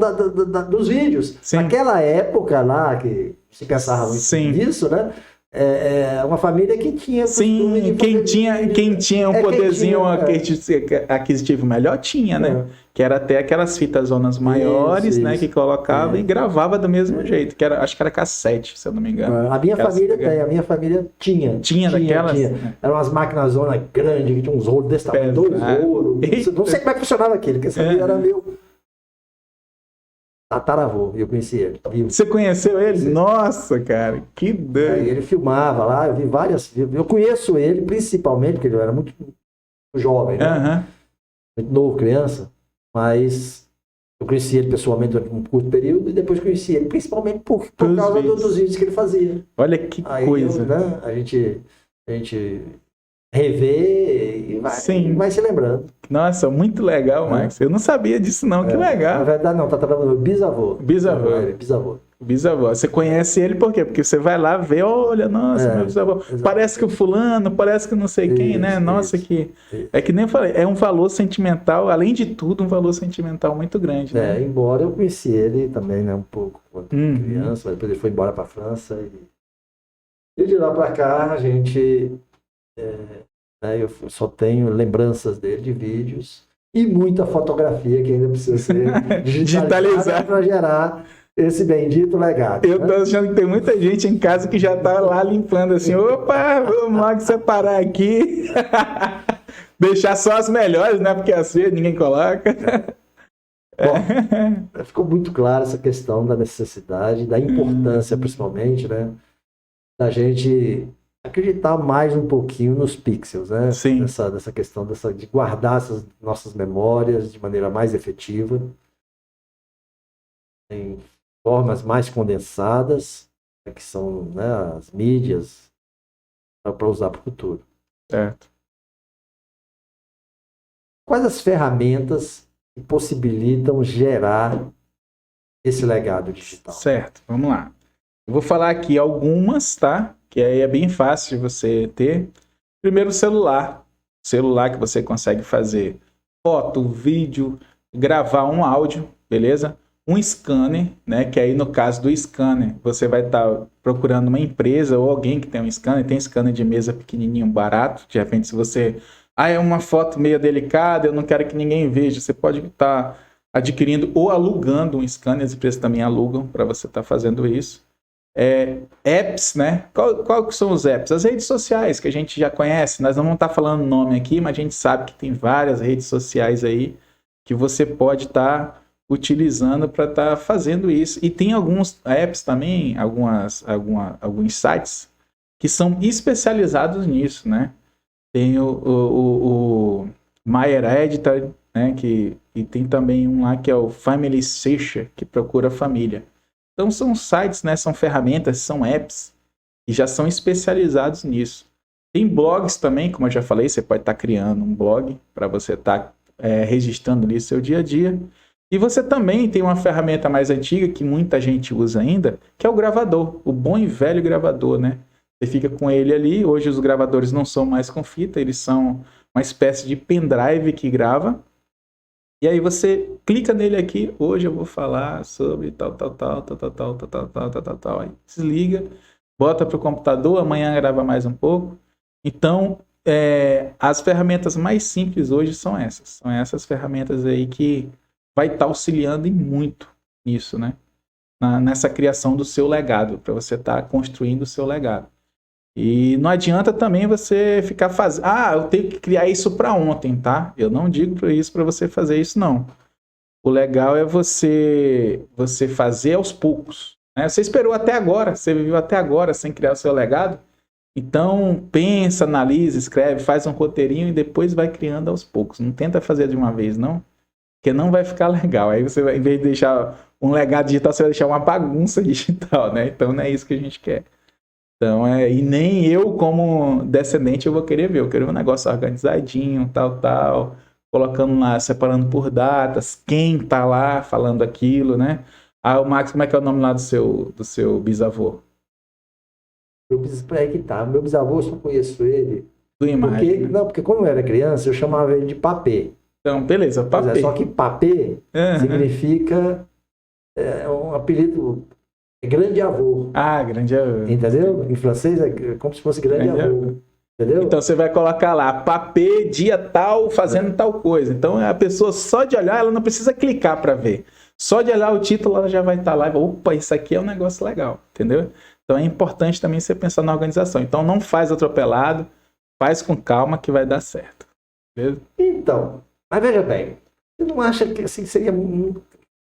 dos vídeos. Sim. Naquela época lá, que se pensava muito nisso, né? Uma família que tinha... Sim, quem tinha um poderzinho aquisitivo melhor tinha, né? Que era até aquelas fitas zonas maiores, isso. Né? Que colocava e gravava do mesmo jeito. Que acho que era cassete, se eu não me engano. A minha família tinha. Tinha daquelas? Eram umas máquinas zona grandes, que tinha uns rolos desse tamanho, 2 rolos. Não sei como é que funcionava aquilo, porque essa era meu... tataravô, eu conheci ele. Você conheceu ele? Nossa, cara, que doido. Ele filmava lá, eu vi várias. Eu conheço ele principalmente, porque ele era muito jovem, né? Muito novo, criança, mas eu conheci ele pessoalmente durante um curto período e depois conheci ele principalmente por causa dos vídeos que ele fazia. Olha que coisa. Né, a gente rever e vai se lembrando. Nossa, muito legal, Max. Eu não sabia disso não, que legal. Na verdade não, tá trabalhando bisavô. Bisavô. Bisavô. Bisavó. Você conhece ele por quê? Porque você vai lá ver, olha, nossa, meu bisavô. exatamente. Parece que o fulano, parece que não sei quem, né? Isso, Nossa, isso, que... isso. É que nem eu falei, é um valor sentimental, além de tudo, um valor sentimental muito grande, né? Embora eu conheci ele também, né, um pouco quando criança, mas depois ele foi embora para a França e de lá para cá a gente, né, eu só tenho lembranças dele de vídeos e muita fotografia que ainda precisa ser digitalizada para gerar esse bendito legado. Eu tô achando que tem muita gente em casa que já tá lá limpando assim, opa, vamos lá que separar aqui. Deixar só as melhores, né? Porque assim ninguém coloca. Bom, ficou muito clara essa questão da necessidade, da importância, principalmente, né? Da gente acreditar mais um pouquinho nos pixels, né? Sim. Dessa questão de guardar essas nossas memórias de maneira mais efetiva, em formas mais condensadas, que são, né, as mídias, para usar para o futuro. Certo. Quais as ferramentas que possibilitam gerar esse legado digital? Certo, vamos lá. Eu vou falar aqui algumas, tá? Que aí é bem fácil de você ter. Primeiro, o celular. Celular que você consegue fazer foto, vídeo, gravar um áudio, beleza? Um scanner, né? Que aí no caso do scanner, você vai estar procurando uma empresa ou alguém que tem um scanner. Tem scanner de mesa pequenininho, barato. De repente, se você... é uma foto meio delicada, eu não quero que ninguém veja. Você pode estar adquirindo ou alugando um scanner. As empresas também alugam para você estar fazendo isso. Apps, né? Qual que são os apps? As redes sociais que a gente já conhece. Nós não vamos estar falando nome aqui, mas a gente sabe que tem várias redes sociais aí que você pode estar utilizando para estar fazendo isso. E tem alguns apps também, alguns sites que são especializados nisso, né? Tem o MyEditor, né? E tem também um lá que é o Family Searcher, que procura família. Então são sites, né? São ferramentas, são apps que já são especializados nisso. Tem blogs também, como eu já falei, você pode estar criando um blog para você estar registrando ali seu dia a dia. E você também tem uma ferramenta mais antiga que muita gente usa ainda, que é o gravador, o bom e velho gravador, né? Você fica com ele ali. Hoje os gravadores não são mais com fita, eles são uma espécie de pendrive que grava. E aí você clica nele aqui, hoje eu vou falar sobre tal. Aí desliga, bota para o computador, amanhã grava mais um pouco. Então, as ferramentas mais simples hoje são essas. São essas ferramentas aí que vai estar auxiliando e muito nisso, né? Nessa criação do seu legado, para você estar construindo o seu legado. E não adianta também você ficar fazendo... eu tenho que criar isso para ontem, tá? Eu não digo isso para você fazer isso, não. O legal é você fazer aos poucos, né? Você esperou até agora, você viveu até agora sem criar o seu legado. Então, pensa, analisa, escreve, faz um roteirinho e depois vai criando aos poucos. Não tenta fazer de uma vez, não. Porque não vai ficar legal. Aí você, em vez de deixar um legado digital, você vai deixar uma bagunça digital, né? Então, não é isso que a gente quer. Então, e nem eu, como descendente, eu vou querer ver. Eu quero ver um negócio organizadinho, tal, colocando lá, separando por datas, quem tá lá falando aquilo, né? O Max, como é que é o nome lá do seu bisavô? Aí que tá. Meu bisavô, eu só conheço ele. Do imagem. Porque quando eu era criança, eu chamava ele de papê. Então, beleza, papê. Só que papê significa um apelido... grande avô. Grande avô. Entendeu? Em francês é como se fosse grande avô. Entendeu? Então você vai colocar lá, papê, dia tal, fazendo tal coisa. Então a pessoa só de olhar, ela não precisa clicar para ver. Só de olhar o título, ela já vai estar lá e vai, opa, isso aqui é um negócio legal. Entendeu? Então é importante também você pensar na organização. Então não faz atropelado, faz com calma que vai dar certo. Beleza? Então, mas veja bem, você não acha que assim,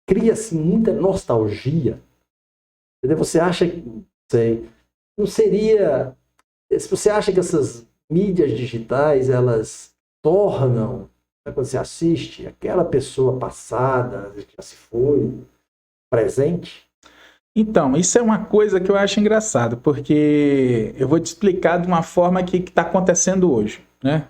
cria-se muita nostalgia? Entendeu? Você acha que, não seria... Se você acha que essas mídias digitais, elas tornam, né, quando você assiste, aquela pessoa passada, que já se foi, presente? Então, isso é uma coisa que eu acho engraçado, porque eu vou te explicar de uma forma que está acontecendo hoje, né?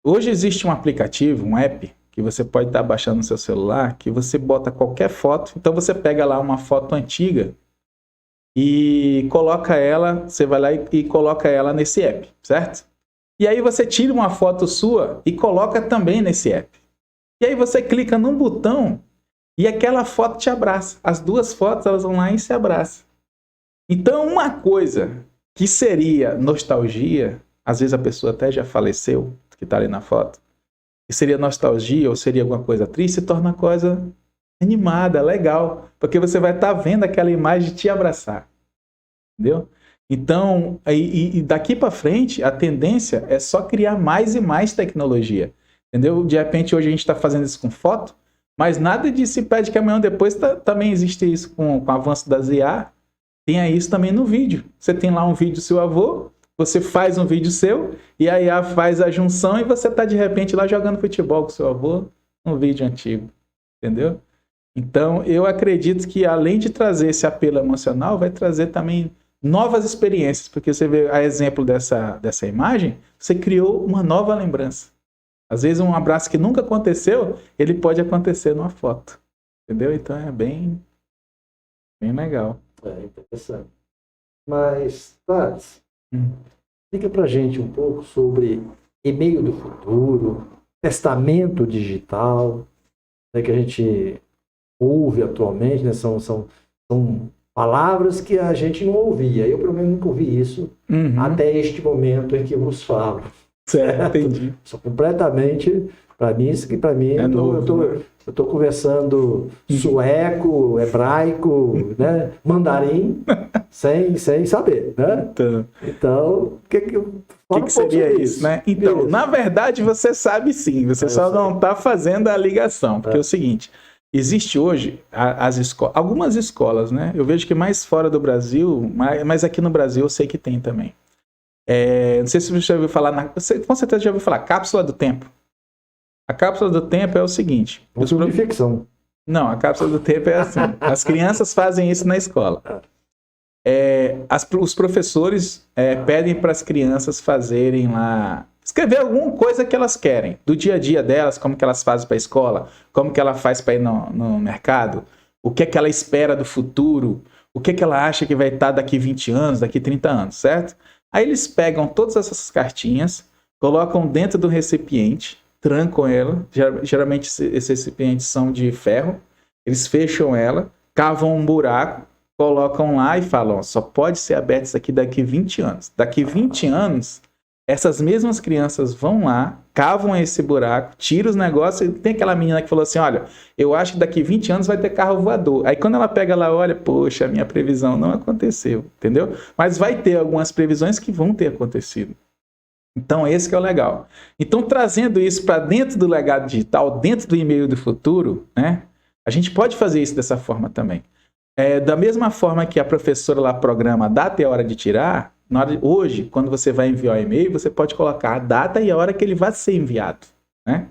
Hoje existe um aplicativo, um app, que você pode estar baixando no seu celular, que você bota qualquer foto. Então você pega lá uma foto antiga e coloca ela, você vai lá e coloca ela nesse app, certo? E aí você tira uma foto sua e coloca também nesse app. E aí você clica num botão e aquela foto te abraça. As duas fotos, elas vão lá e se abraçam. Então, uma coisa que seria nostalgia, às vezes a pessoa até já faleceu, que está ali na foto, que seria nostalgia ou seria alguma coisa triste, se torna uma coisa animada, legal, porque você vai estar vendo aquela imagem te abraçar. Entendeu? Então, e daqui para frente, a tendência é só criar mais e mais tecnologia. Entendeu? De repente, hoje a gente está fazendo isso com foto, mas nada disso impede que amanhã ou depois também existe isso com o avanço das IA. Tenha isso também no vídeo. Você tem lá um vídeo do seu avô, você faz um vídeo seu, e a IA faz a junção e você está de repente lá jogando futebol com seu avô num vídeo antigo. Entendeu? Então, eu acredito que além de trazer esse apelo emocional, vai trazer também novas experiências, porque você vê a exemplo dessa imagem, você criou uma nova lembrança. Às vezes um abraço que nunca aconteceu, ele pode acontecer numa foto. Entendeu? Então é bem legal. É interessante. Mas, Thales, explica pra gente um pouco sobre e-mail do futuro, testamento digital, né, que a gente ouve atualmente, né? São palavras que a gente não ouvia. Eu, pelo menos, nunca ouvi isso até este momento em que eu vos falo. Certo, entendi. Só completamente, para mim, isso que para mim, é eu estou conversando sueco, hebraico, né, mandarim, sem saber, né? Então, o que seria isso, né? Então, na verdade, você sabe sim, você só não está fazendo a ligação, porque é o seguinte, existe hoje algumas escolas, né? Eu vejo que mais fora do Brasil, mas aqui no Brasil eu sei que tem também. Não sei se você já ouviu falar, você com certeza já ouviu falar, cápsula do tempo. A cápsula do tempo é o seguinte... de ficção. Não, a cápsula do tempo é assim. As crianças fazem isso na escola. Os professores pedem para as crianças fazerem lá... Escrever alguma coisa que elas querem. Do dia a dia delas, como que elas fazem para a escola, como que ela faz para ir no mercado, o que é que ela espera do futuro, o que é que ela acha que vai estar daqui 20 anos, daqui 30 anos, certo? Aí eles pegam todas essas cartinhas, colocam dentro do recipiente, trancam ela, geralmente esses recipientes são de ferro, eles fecham ela, cavam um buraco, colocam lá e falam, só pode ser aberto isso aqui daqui 20 anos. Daqui 20 anos, essas mesmas crianças vão lá, cavam esse buraco, tiram os negócios, e tem aquela menina que falou assim, olha, eu acho que daqui 20 anos vai ter carro voador. Aí quando ela pega lá, olha, poxa, a minha previsão não aconteceu, entendeu? Mas vai ter algumas previsões que vão ter acontecido. Então esse que é o legal. Então trazendo isso para dentro do legado digital, dentro do e-mail do futuro, né? A gente pode fazer isso dessa forma também. Da mesma forma que a professora lá programa a data e a hora de tirar, hoje, quando você vai enviar o e-mail, você pode colocar a data e a hora que ele vai ser enviado, né?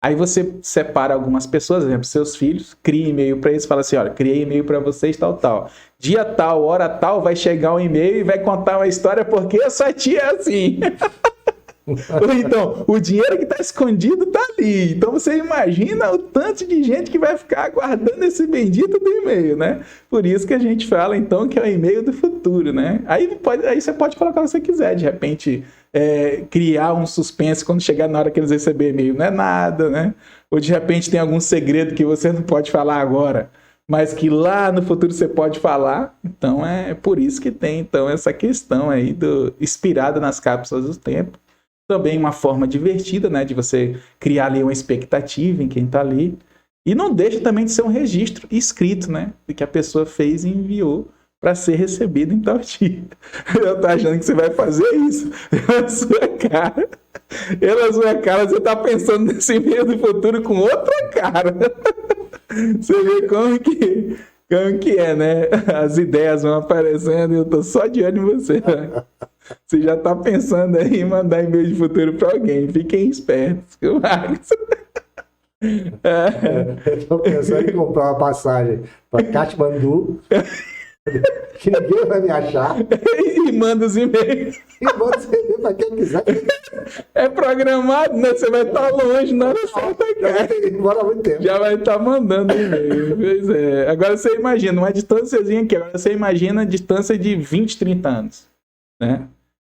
Aí você separa algumas pessoas, por exemplo, seus filhos, cria e-mail para eles, fala assim, olha, criei e-mail para vocês, tal. Dia tal, hora tal, vai chegar um e-mail e vai contar uma história porque a sua tia é assim. Ou então, o dinheiro que está escondido está ali. Então você imagina o tanto de gente que vai ficar aguardando esse bendito do e-mail, né? Por isso que a gente fala, então, que é o e-mail do futuro, né? Aí você pode colocar o que você quiser, de repente, criar um suspense quando chegar na hora que eles receberem e-mail. Não é nada, né? Ou de repente tem algum segredo que você não pode falar agora, mas que lá no futuro você pode falar. Então é por isso que tem então essa questão aí inspirada nas cápsulas do tempo. Também uma forma divertida, né, de você criar ali uma expectativa em quem está ali. E não deixa também de ser um registro escrito, né, de que a pessoa fez e enviou para ser recebido em tal dia. Eu tô achando que você vai fazer isso. Pela sua cara, você tá pensando nesse e-mail do futuro com outra cara. Você vê como que é, né? As ideias vão aparecendo e eu tô só de olho em você. Né? Você já tá pensando aí em mandar e-mail de futuro para alguém. Fiquem espertos. Eu tô pensando em comprar uma passagem para Katmandu que ninguém vai me achar. E manda os e-mails. E manda os e-mails para quem quiser. É programado, né? Você vai estar longe na hora certa, cara. Demora muito tempo. Já vai estar mandando e-mail. Pois é. Agora você imagina, uma distânciazinha aqui. Agora você imagina a distância de 20, 30 anos. Né?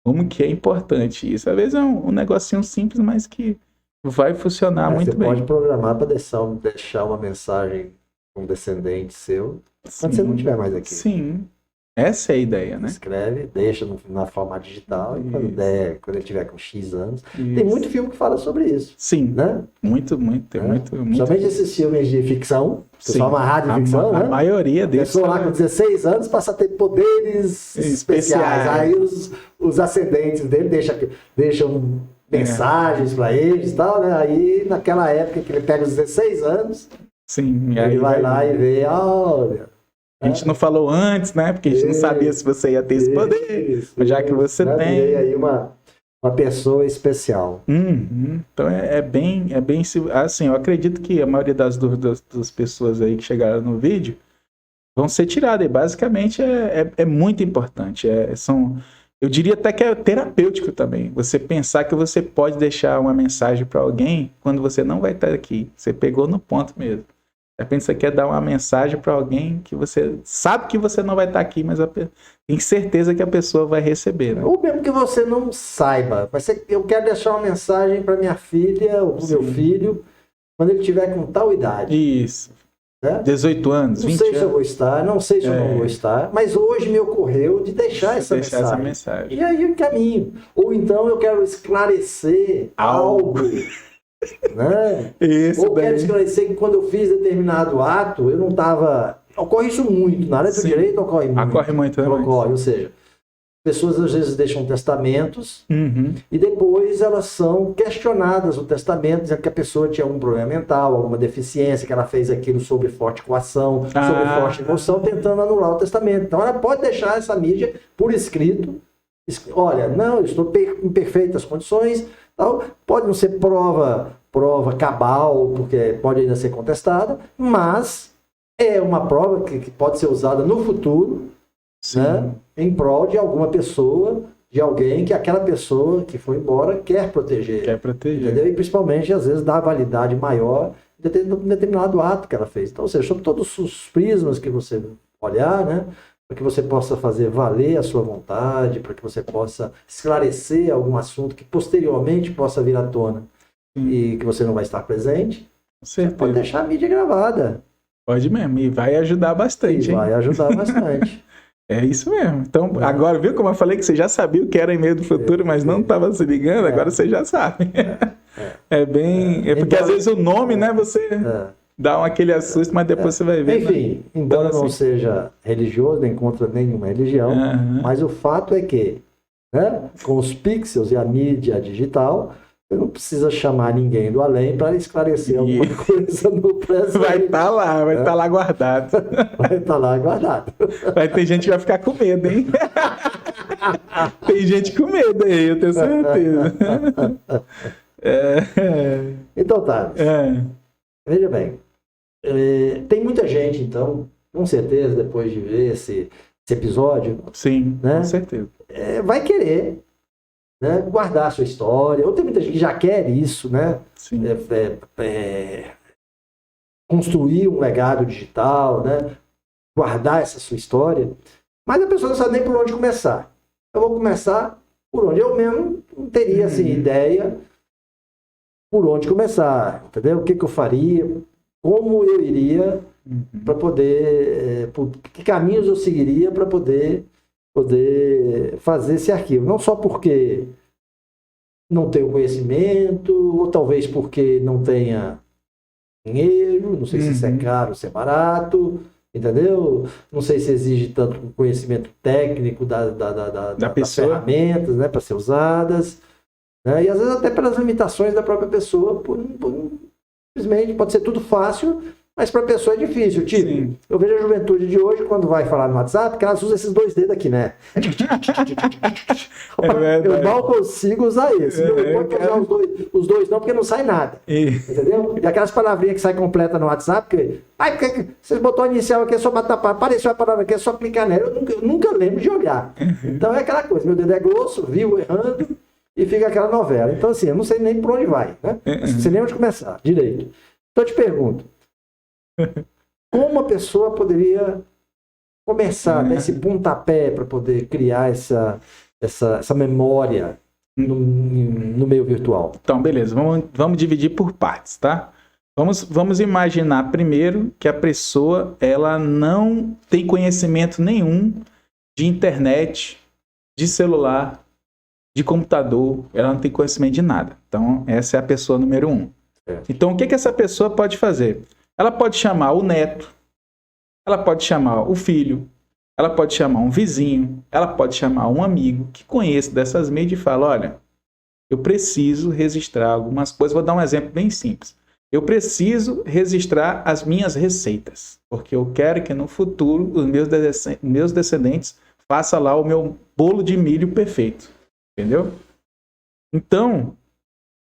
Como que é importante isso. Às vezes é um negocinho simples, mas que vai funcionar muito bem. Você pode programar para deixar uma mensagem com um descendente seu quando você não estiver mais aqui. Sim. Essa é a ideia, né? Escreve, deixa na forma digital e quando ele tiver com X anos. Isso. Tem muito filme que fala sobre isso. Sim. Né? Muito. Somente esses filmes de ficção, pessoal amarrado de ficção, né? A maioria deles. Pessoa lá com 16 anos passa a ter poderes especiais. Aí os ascendentes dele deixam mensagens para eles e tal, né? Aí naquela época que ele pega os 16 anos, sim, ele aí vai lá e vê, olha. A gente não falou antes, né? Porque a gente não sabia se você ia ter esse poder, já que você tem. E aí uma pessoa especial. Então é bem assim, eu acredito que a maioria das dúvidas das pessoas aí que chegaram no vídeo vão ser tiradas. E basicamente é muito importante. Eu diria até que é terapêutico também. Você pensar que você pode deixar uma mensagem para alguém quando você não vai estar aqui. Você pegou no ponto mesmo. De repente você quer dar uma mensagem para alguém que você sabe que você não vai estar aqui, mas tem certeza que a pessoa vai receber. Né? Ou mesmo que você não saiba. Mas eu quero deixar uma mensagem para minha filha ou para o meu filho quando ele tiver com tal idade. Isso. Né? 18 anos, 20 anos. Não sei se eu vou estar, não sei se eu não vou estar, mas hoje me ocorreu de deixar essa mensagem. E aí o caminho. Ou então eu quero esclarecer algo. Né? Ou quero esclarecer que quando eu fiz determinado ato, eu não estava... Ocorre isso muito. Na área do direito ocorre muito. Ocorre muito. Ou seja, pessoas às vezes deixam testamentos e depois elas são questionadas no testamento, dizendo que a pessoa tinha algum problema mental, alguma deficiência, que ela fez aquilo sob forte coação, sob forte emoção, tentando anular o testamento. Então ela pode deixar essa mídia por escrito. Olha, não, eu estou em perfeitas condições. Tal. Pode não ser prova cabal, porque pode ainda ser contestada, mas é uma prova que pode ser usada no futuro, né, em prol de alguma pessoa, de alguém que aquela pessoa que foi embora quer proteger. Entendeu? E principalmente, às vezes, dá validade maior de determinado ato que ela fez. Então, ou seja, sobre todos os prismas que você olhar, né, para que você possa fazer valer a sua vontade, para que você possa esclarecer algum assunto que posteriormente possa vir à tona e que você não vai estar presente, você pode deixar a mídia gravada. Pode mesmo, e vai ajudar bastante. Vai ajudar bastante. É isso mesmo. Então, agora, viu como eu falei que você já sabia o que era e-mail do futuro, mas não estava se ligando, agora você já sabe. É porque às vezes o nome, né, você... Dá aquele assusto, mas depois você vai ver. Enfim, embora não seja religioso, nem contra nenhuma religião, mas o fato é que, né, com os pixels e a mídia digital, você não precisa chamar ninguém do além para esclarecer alguma coisa no presente. Vai estar lá, vai estar lá guardado. Vai estar lá guardado. Vai ter gente que vai ficar com medo, hein? Tem gente com medo aí, eu tenho certeza. Então tá. Veja bem, tem muita gente, então, com certeza, depois de ver esse episódio... Sim, né, com certeza. Vai querer, né, guardar a sua história. Ou tem muita gente que já quer isso, né? Sim. Construir um legado digital, né? Guardar essa sua história. Mas a pessoa não sabe nem por onde começar. Eu vou começar por onde eu mesmo não teria assim, ideia por onde começar, entendeu? O que eu faria, como eu iria para poder, que caminhos eu seguiria para poder fazer esse arquivo. Não só porque não tenho conhecimento, ou talvez porque não tenha dinheiro, não sei se isso é caro ou se é barato, entendeu? Não sei se exige tanto conhecimento técnico das ferramentas, né, para ser usadas. Né? E às vezes até pelas limitações da própria pessoa, simplesmente pode ser tudo fácil Mas para a pessoa é difícil. Tipo, Sim. eu vejo a juventude de hoje, quando vai falar no WhatsApp, que elas usam esses 2 dedos aqui, né? Eu mal consigo usar esse. Não pode usar os dois não, porque não sai nada. Entendeu? E aquelas palavrinhas que saem completa no WhatsApp, que você botou a inicial aqui, é só bater apareceu a palavra aqui, é só clicar nela. Eu nunca lembro de olhar. Então é aquela coisa, meu dedo é grosso, vivo errando, e fica aquela novela. Então assim, eu não sei nem por onde vai, né? Não sei nem onde começar, direito. Então eu te pergunto, como uma pessoa poderia começar nesse pontapé para poder criar essa memória no meio virtual? Então, beleza. Vamos dividir por partes, tá? Vamos imaginar primeiro que a pessoa ela não tem conhecimento nenhum de internet, de celular, de computador. Ela não tem conhecimento de nada. Então, essa é a pessoa número 1. Então, o que essa pessoa pode fazer? Ela pode chamar o neto, ela pode chamar o filho, ela pode chamar um vizinho, ela pode chamar um amigo que conheça dessas mídias e fala, olha, eu preciso registrar algumas coisas. Vou dar um exemplo bem simples. Eu preciso registrar as minhas receitas, porque eu quero que no futuro os meus descendentes façam lá o meu bolo de milho perfeito. Entendeu? Então,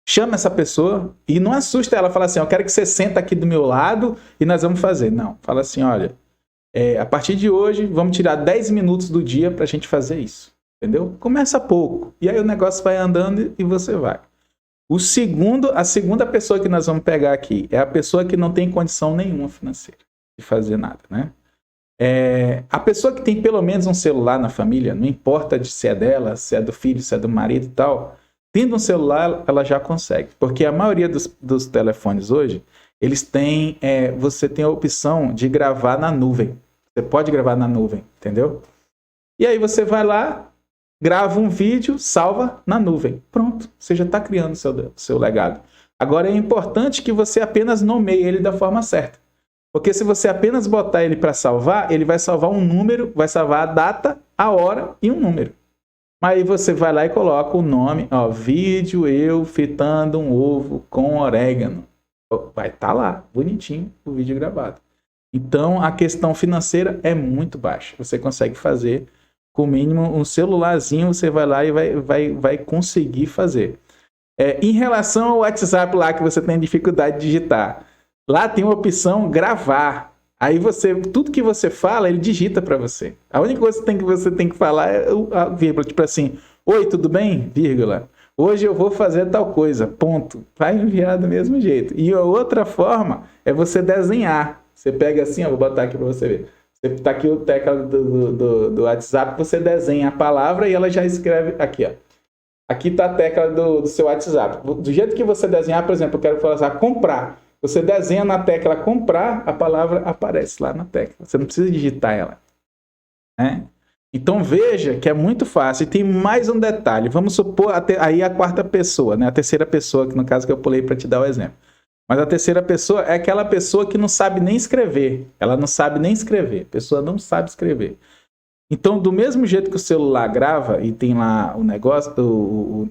chama essa pessoa e não assusta ela. Fala assim, eu quero que você senta aqui do meu lado e nós vamos fazer. Não, fala assim, olha, a partir de hoje vamos tirar 10 minutos do dia para a gente fazer isso. Entendeu? Começa pouco. E aí o negócio vai andando e você vai. A segunda pessoa que nós vamos pegar aqui é a pessoa que não tem condição nenhuma financeira de fazer nada, né? A pessoa que tem pelo menos um celular na família, não importa se é dela, se é do filho, se é do marido e tal, tendo um celular, ela já consegue. Porque a maioria dos telefones hoje, eles têm, você tem a opção de gravar na nuvem. Você pode gravar na nuvem, entendeu? E aí você vai lá, grava um vídeo, salva na nuvem. Pronto, você já está criando o seu legado. Agora é importante que você apenas nomeie ele da forma certa. Porque se você apenas botar ele para salvar, ele vai salvar um número, vai salvar a data, a hora e um número. Aí você vai lá e coloca o nome, ó, vídeo eu fritando um ovo com orégano. Vai estar lá, bonitinho, o vídeo gravado. Então a questão financeira é muito baixa. Você consegue fazer com o mínimo um celularzinho, você vai lá e vai conseguir fazer. Em relação ao WhatsApp lá que você tem dificuldade de digitar, lá tem uma opção gravar. Aí tudo que você fala, ele digita para você. A única coisa que você tem que falar é a vírgula, tipo assim, oi, tudo bem? Vírgula. Hoje eu vou fazer tal coisa, ponto. Vai enviar do mesmo jeito. E a outra forma é você desenhar. Você pega assim, ó, vou botar aqui para você ver. Você tá aqui o teclado do WhatsApp, você desenha a palavra e ela já escreve aqui, ó. Aqui tá a tecla do seu WhatsApp. Do jeito que você desenhar, por exemplo, eu quero falar assim, comprar. Você desenha na tecla comprar, a palavra aparece lá na tecla. Você não precisa digitar ela. Né? Então veja que é muito fácil. E tem mais um detalhe. Vamos supor aí a quarta pessoa, né? A terceira pessoa, que no caso que eu pulei para te dar o exemplo. Mas a terceira pessoa é aquela pessoa que não sabe nem escrever. Ela não sabe nem escrever. A pessoa não sabe escrever. Então, do mesmo jeito que o celular grava e tem lá o negócio,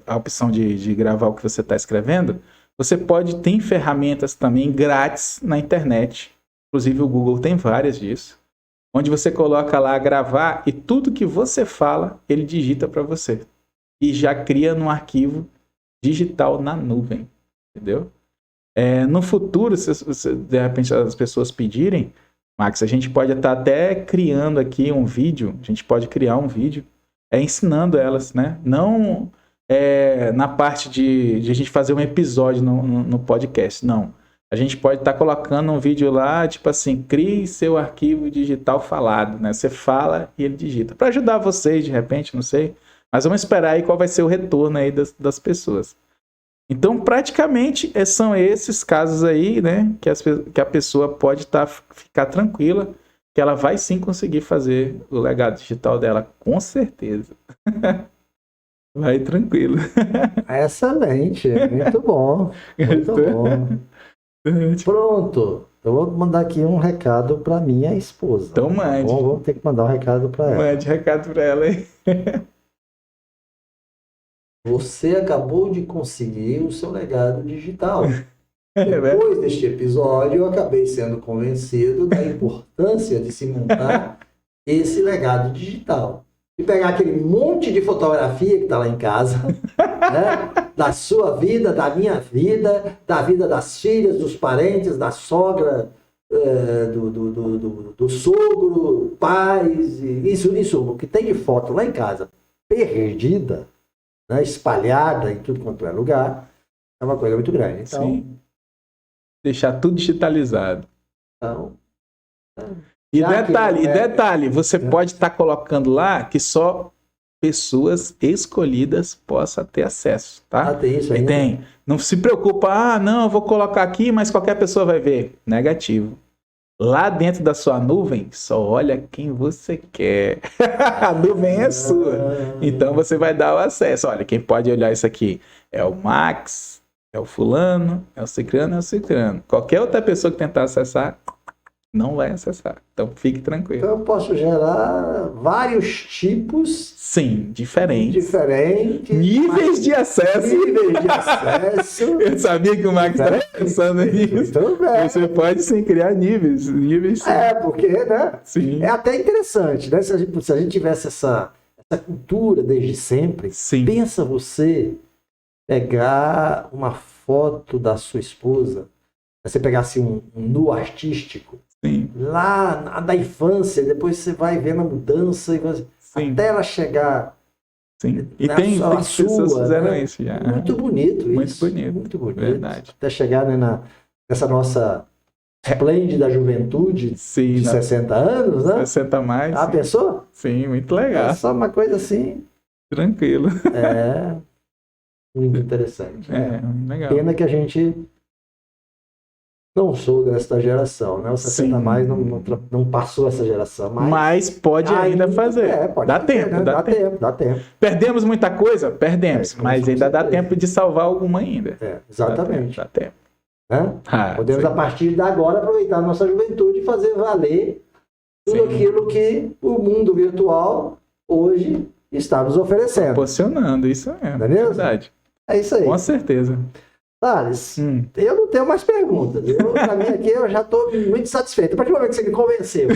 a opção de gravar o que você está escrevendo, você pode ter ferramentas também grátis na internet. Inclusive o Google tem várias disso. Onde você coloca lá gravar e tudo que você fala, ele digita para você. E já cria num arquivo digital na nuvem. Entendeu? No futuro, se de repente as pessoas pedirem, Max, a gente pode estar até criando aqui um vídeo, a gente pode criar um vídeo ensinando elas, né? Não na parte de a gente fazer um episódio no podcast, não. A gente pode estar colocando um vídeo lá, tipo assim, crie seu arquivo digital falado, né? Você fala e ele digita. Para ajudar vocês, de repente, não sei. Mas vamos esperar aí qual vai ser o retorno aí das pessoas. Então, praticamente, são esses casos aí, né, que a pessoa pode ficar tranquila, que ela vai sim conseguir fazer o legado digital dela, com certeza. Vai tranquilo. Excelente, muito bom, muito bom. Pronto, eu vou mandar aqui um recado para minha esposa. Então mande. Tá bom? Vou ter que mandar um recado para ela. Mande recado para ela aí. Você acabou de conseguir o seu legado digital. Depois deste episódio, eu acabei sendo convencido da importância de se montar esse legado digital. E pegar aquele monte de fotografia que está lá em casa, né? Da sua vida, da minha vida, da vida das filhas, dos parentes, da sogra, do sogro, pais, isso, o que tem de foto lá em casa, perdida, né? Espalhada em tudo quanto é lugar, é uma coisa muito grande. Então, Sim. Deixar tudo digitalizado. E já detalhe, você pode estar colocando lá que só pessoas escolhidas possam ter acesso, tá? tem isso aí. Tem. Não se preocupa, não, eu vou colocar aqui, mas qualquer pessoa vai ver. Negativo. Lá dentro da sua nuvem, só olha quem você quer. A nuvem é sua. Então você vai dar o acesso. Olha, quem pode olhar isso aqui é o Max, é o fulano, é o cicrano, é o cicrano. Qualquer outra pessoa que tentar acessar, não vai acessar. Então fique tranquilo. Então eu posso gerar vários tipos. Sim, diferentes. Níveis de acesso. Eu sabia que o Max estava pensando nisso. Você pode sim criar níveis. Sim. Porque, né? Sim. É até interessante, né? Se a gente tivesse essa cultura desde sempre, sim. Pensa você pegar uma foto da sua esposa, você pegasse um nu artístico, sim. Lá da infância, depois você vai vendo a mudança até ela chegar. Sim. E tem pessoas que fizeram isso já. Muito bonito isso. Muito bonito. Verdade. Até chegar, né, nessa nossa esplêndida juventude sim, de 60 anos, né? 60 a mais. A pessoa? Sim, muito legal. É só uma coisa assim. Tranquilo. Muito interessante. Legal. Pena que a gente não sou desta geração, né? O 60 a mais não passou essa geração. Mas pode ainda fazer. Dá tempo, né? Dá tempo. Perdemos muita coisa? Perdemos. Mas ainda dá tempo de salvar alguma ainda. Exatamente. Dá tempo. Né? Podemos, a partir de agora, aproveitar a nossa juventude e fazer valer tudo aquilo que o mundo virtual hoje está nos oferecendo. Proporcionando, isso Não é mesmo? Verdade. É isso aí. Com certeza. Thales, eu não tenho mais perguntas. Pra mim aqui eu já estou muito satisfeito. A partir do momento que você me convenceu,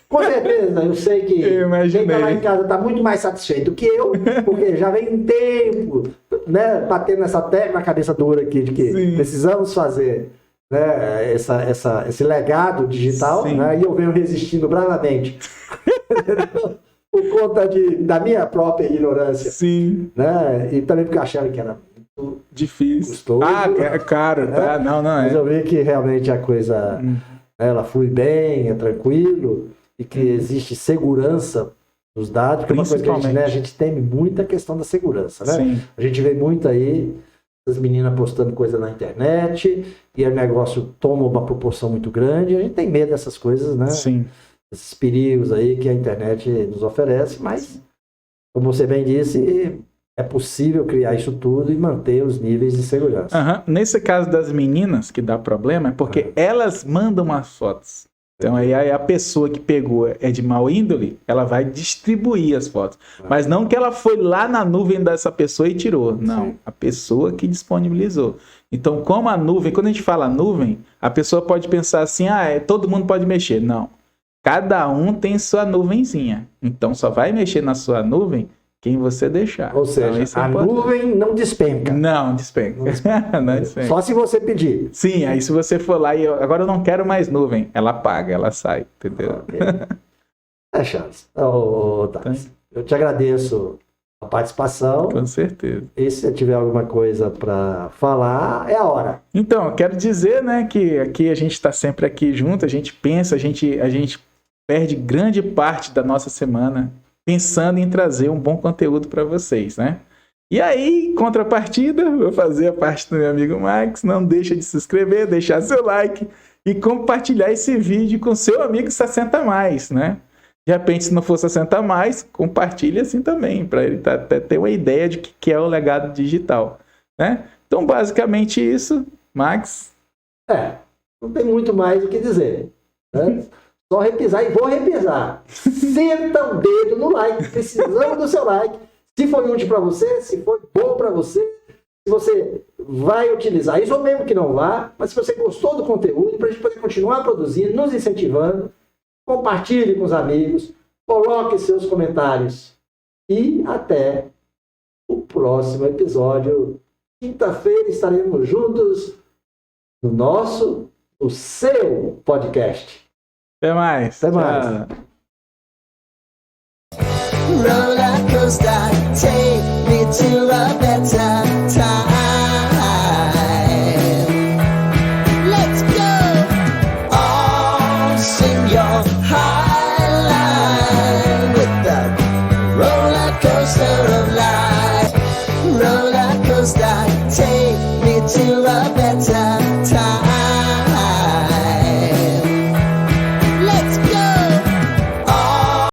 com certeza eu sei que quem está lá em casa está muito mais satisfeito do que eu, porque já vem um tempo, né, batendo nessa tecla na cabeça dura aqui de que precisamos fazer, né, esse legado digital, né, e eu venho resistindo bravamente por conta da minha própria ignorância. Né, e também porque acharam que era difícil. Custoso, é caro, tá? Não, mas eu vi que realmente a coisa ela flui bem, é tranquilo e que existe segurança nos dados, porque é uma coisa que a gente teme muito a questão da segurança, né? A gente vê muito aí as meninas postando coisa na internet e o negócio toma uma proporção muito grande, a gente tem medo dessas coisas, né? Esses perigos aí que a internet nos oferece, mas como você bem disse, é possível criar isso tudo e manter os níveis de segurança. Nesse caso das meninas, que dá problema, é porque elas mandam as fotos. Então aí a pessoa que pegou é de mau índole, ela vai distribuir as fotos. Mas não que ela foi lá na nuvem dessa pessoa e tirou. Não, a pessoa que disponibilizou. Então, como a nuvem, quando a gente fala nuvem, a pessoa pode pensar assim, todo mundo pode mexer. Não. Cada um tem sua nuvenzinha. Então só vai mexer na sua nuvem quem você deixar. Ou seja, então, a nuvem não despenca. Não despenca. Não despenca. Só se você pedir. Sim, aí se você for lá e agora eu não quero mais nuvem, ela apaga, ela sai, entendeu? Charles. Eu te agradeço a participação. Com certeza. E se tiver alguma coisa para falar, é a hora. Então, eu quero dizer, né, que aqui a gente está sempre aqui junto, a gente pensa, a gente perde grande parte da nossa semana pensando em trazer um bom conteúdo para vocês, né? E aí, em contrapartida, vou fazer a parte do meu amigo Max, não deixa de se inscrever, deixar seu like e compartilhar esse vídeo com seu amigo 60 a mais, né? De repente, se não for 60 a mais, compartilhe assim também, para ele até ter uma ideia de que é o legado digital, né? Então, basicamente isso, Max. Não tem muito mais o que dizer, né? Só repisar e vou repisar. Senta o dedo no like. Precisamos do seu like. Se foi útil para você, se foi bom para você, se você vai utilizar isso, ou mesmo que não vá, mas se você gostou do conteúdo, para a gente poder continuar produzindo, nos incentivando, compartilhe com os amigos, coloque seus comentários. E até o próximo episódio. Quinta-feira estaremos juntos no seu podcast. Até mais. Até mais. Tchau. Roller coaster, take me to a better time.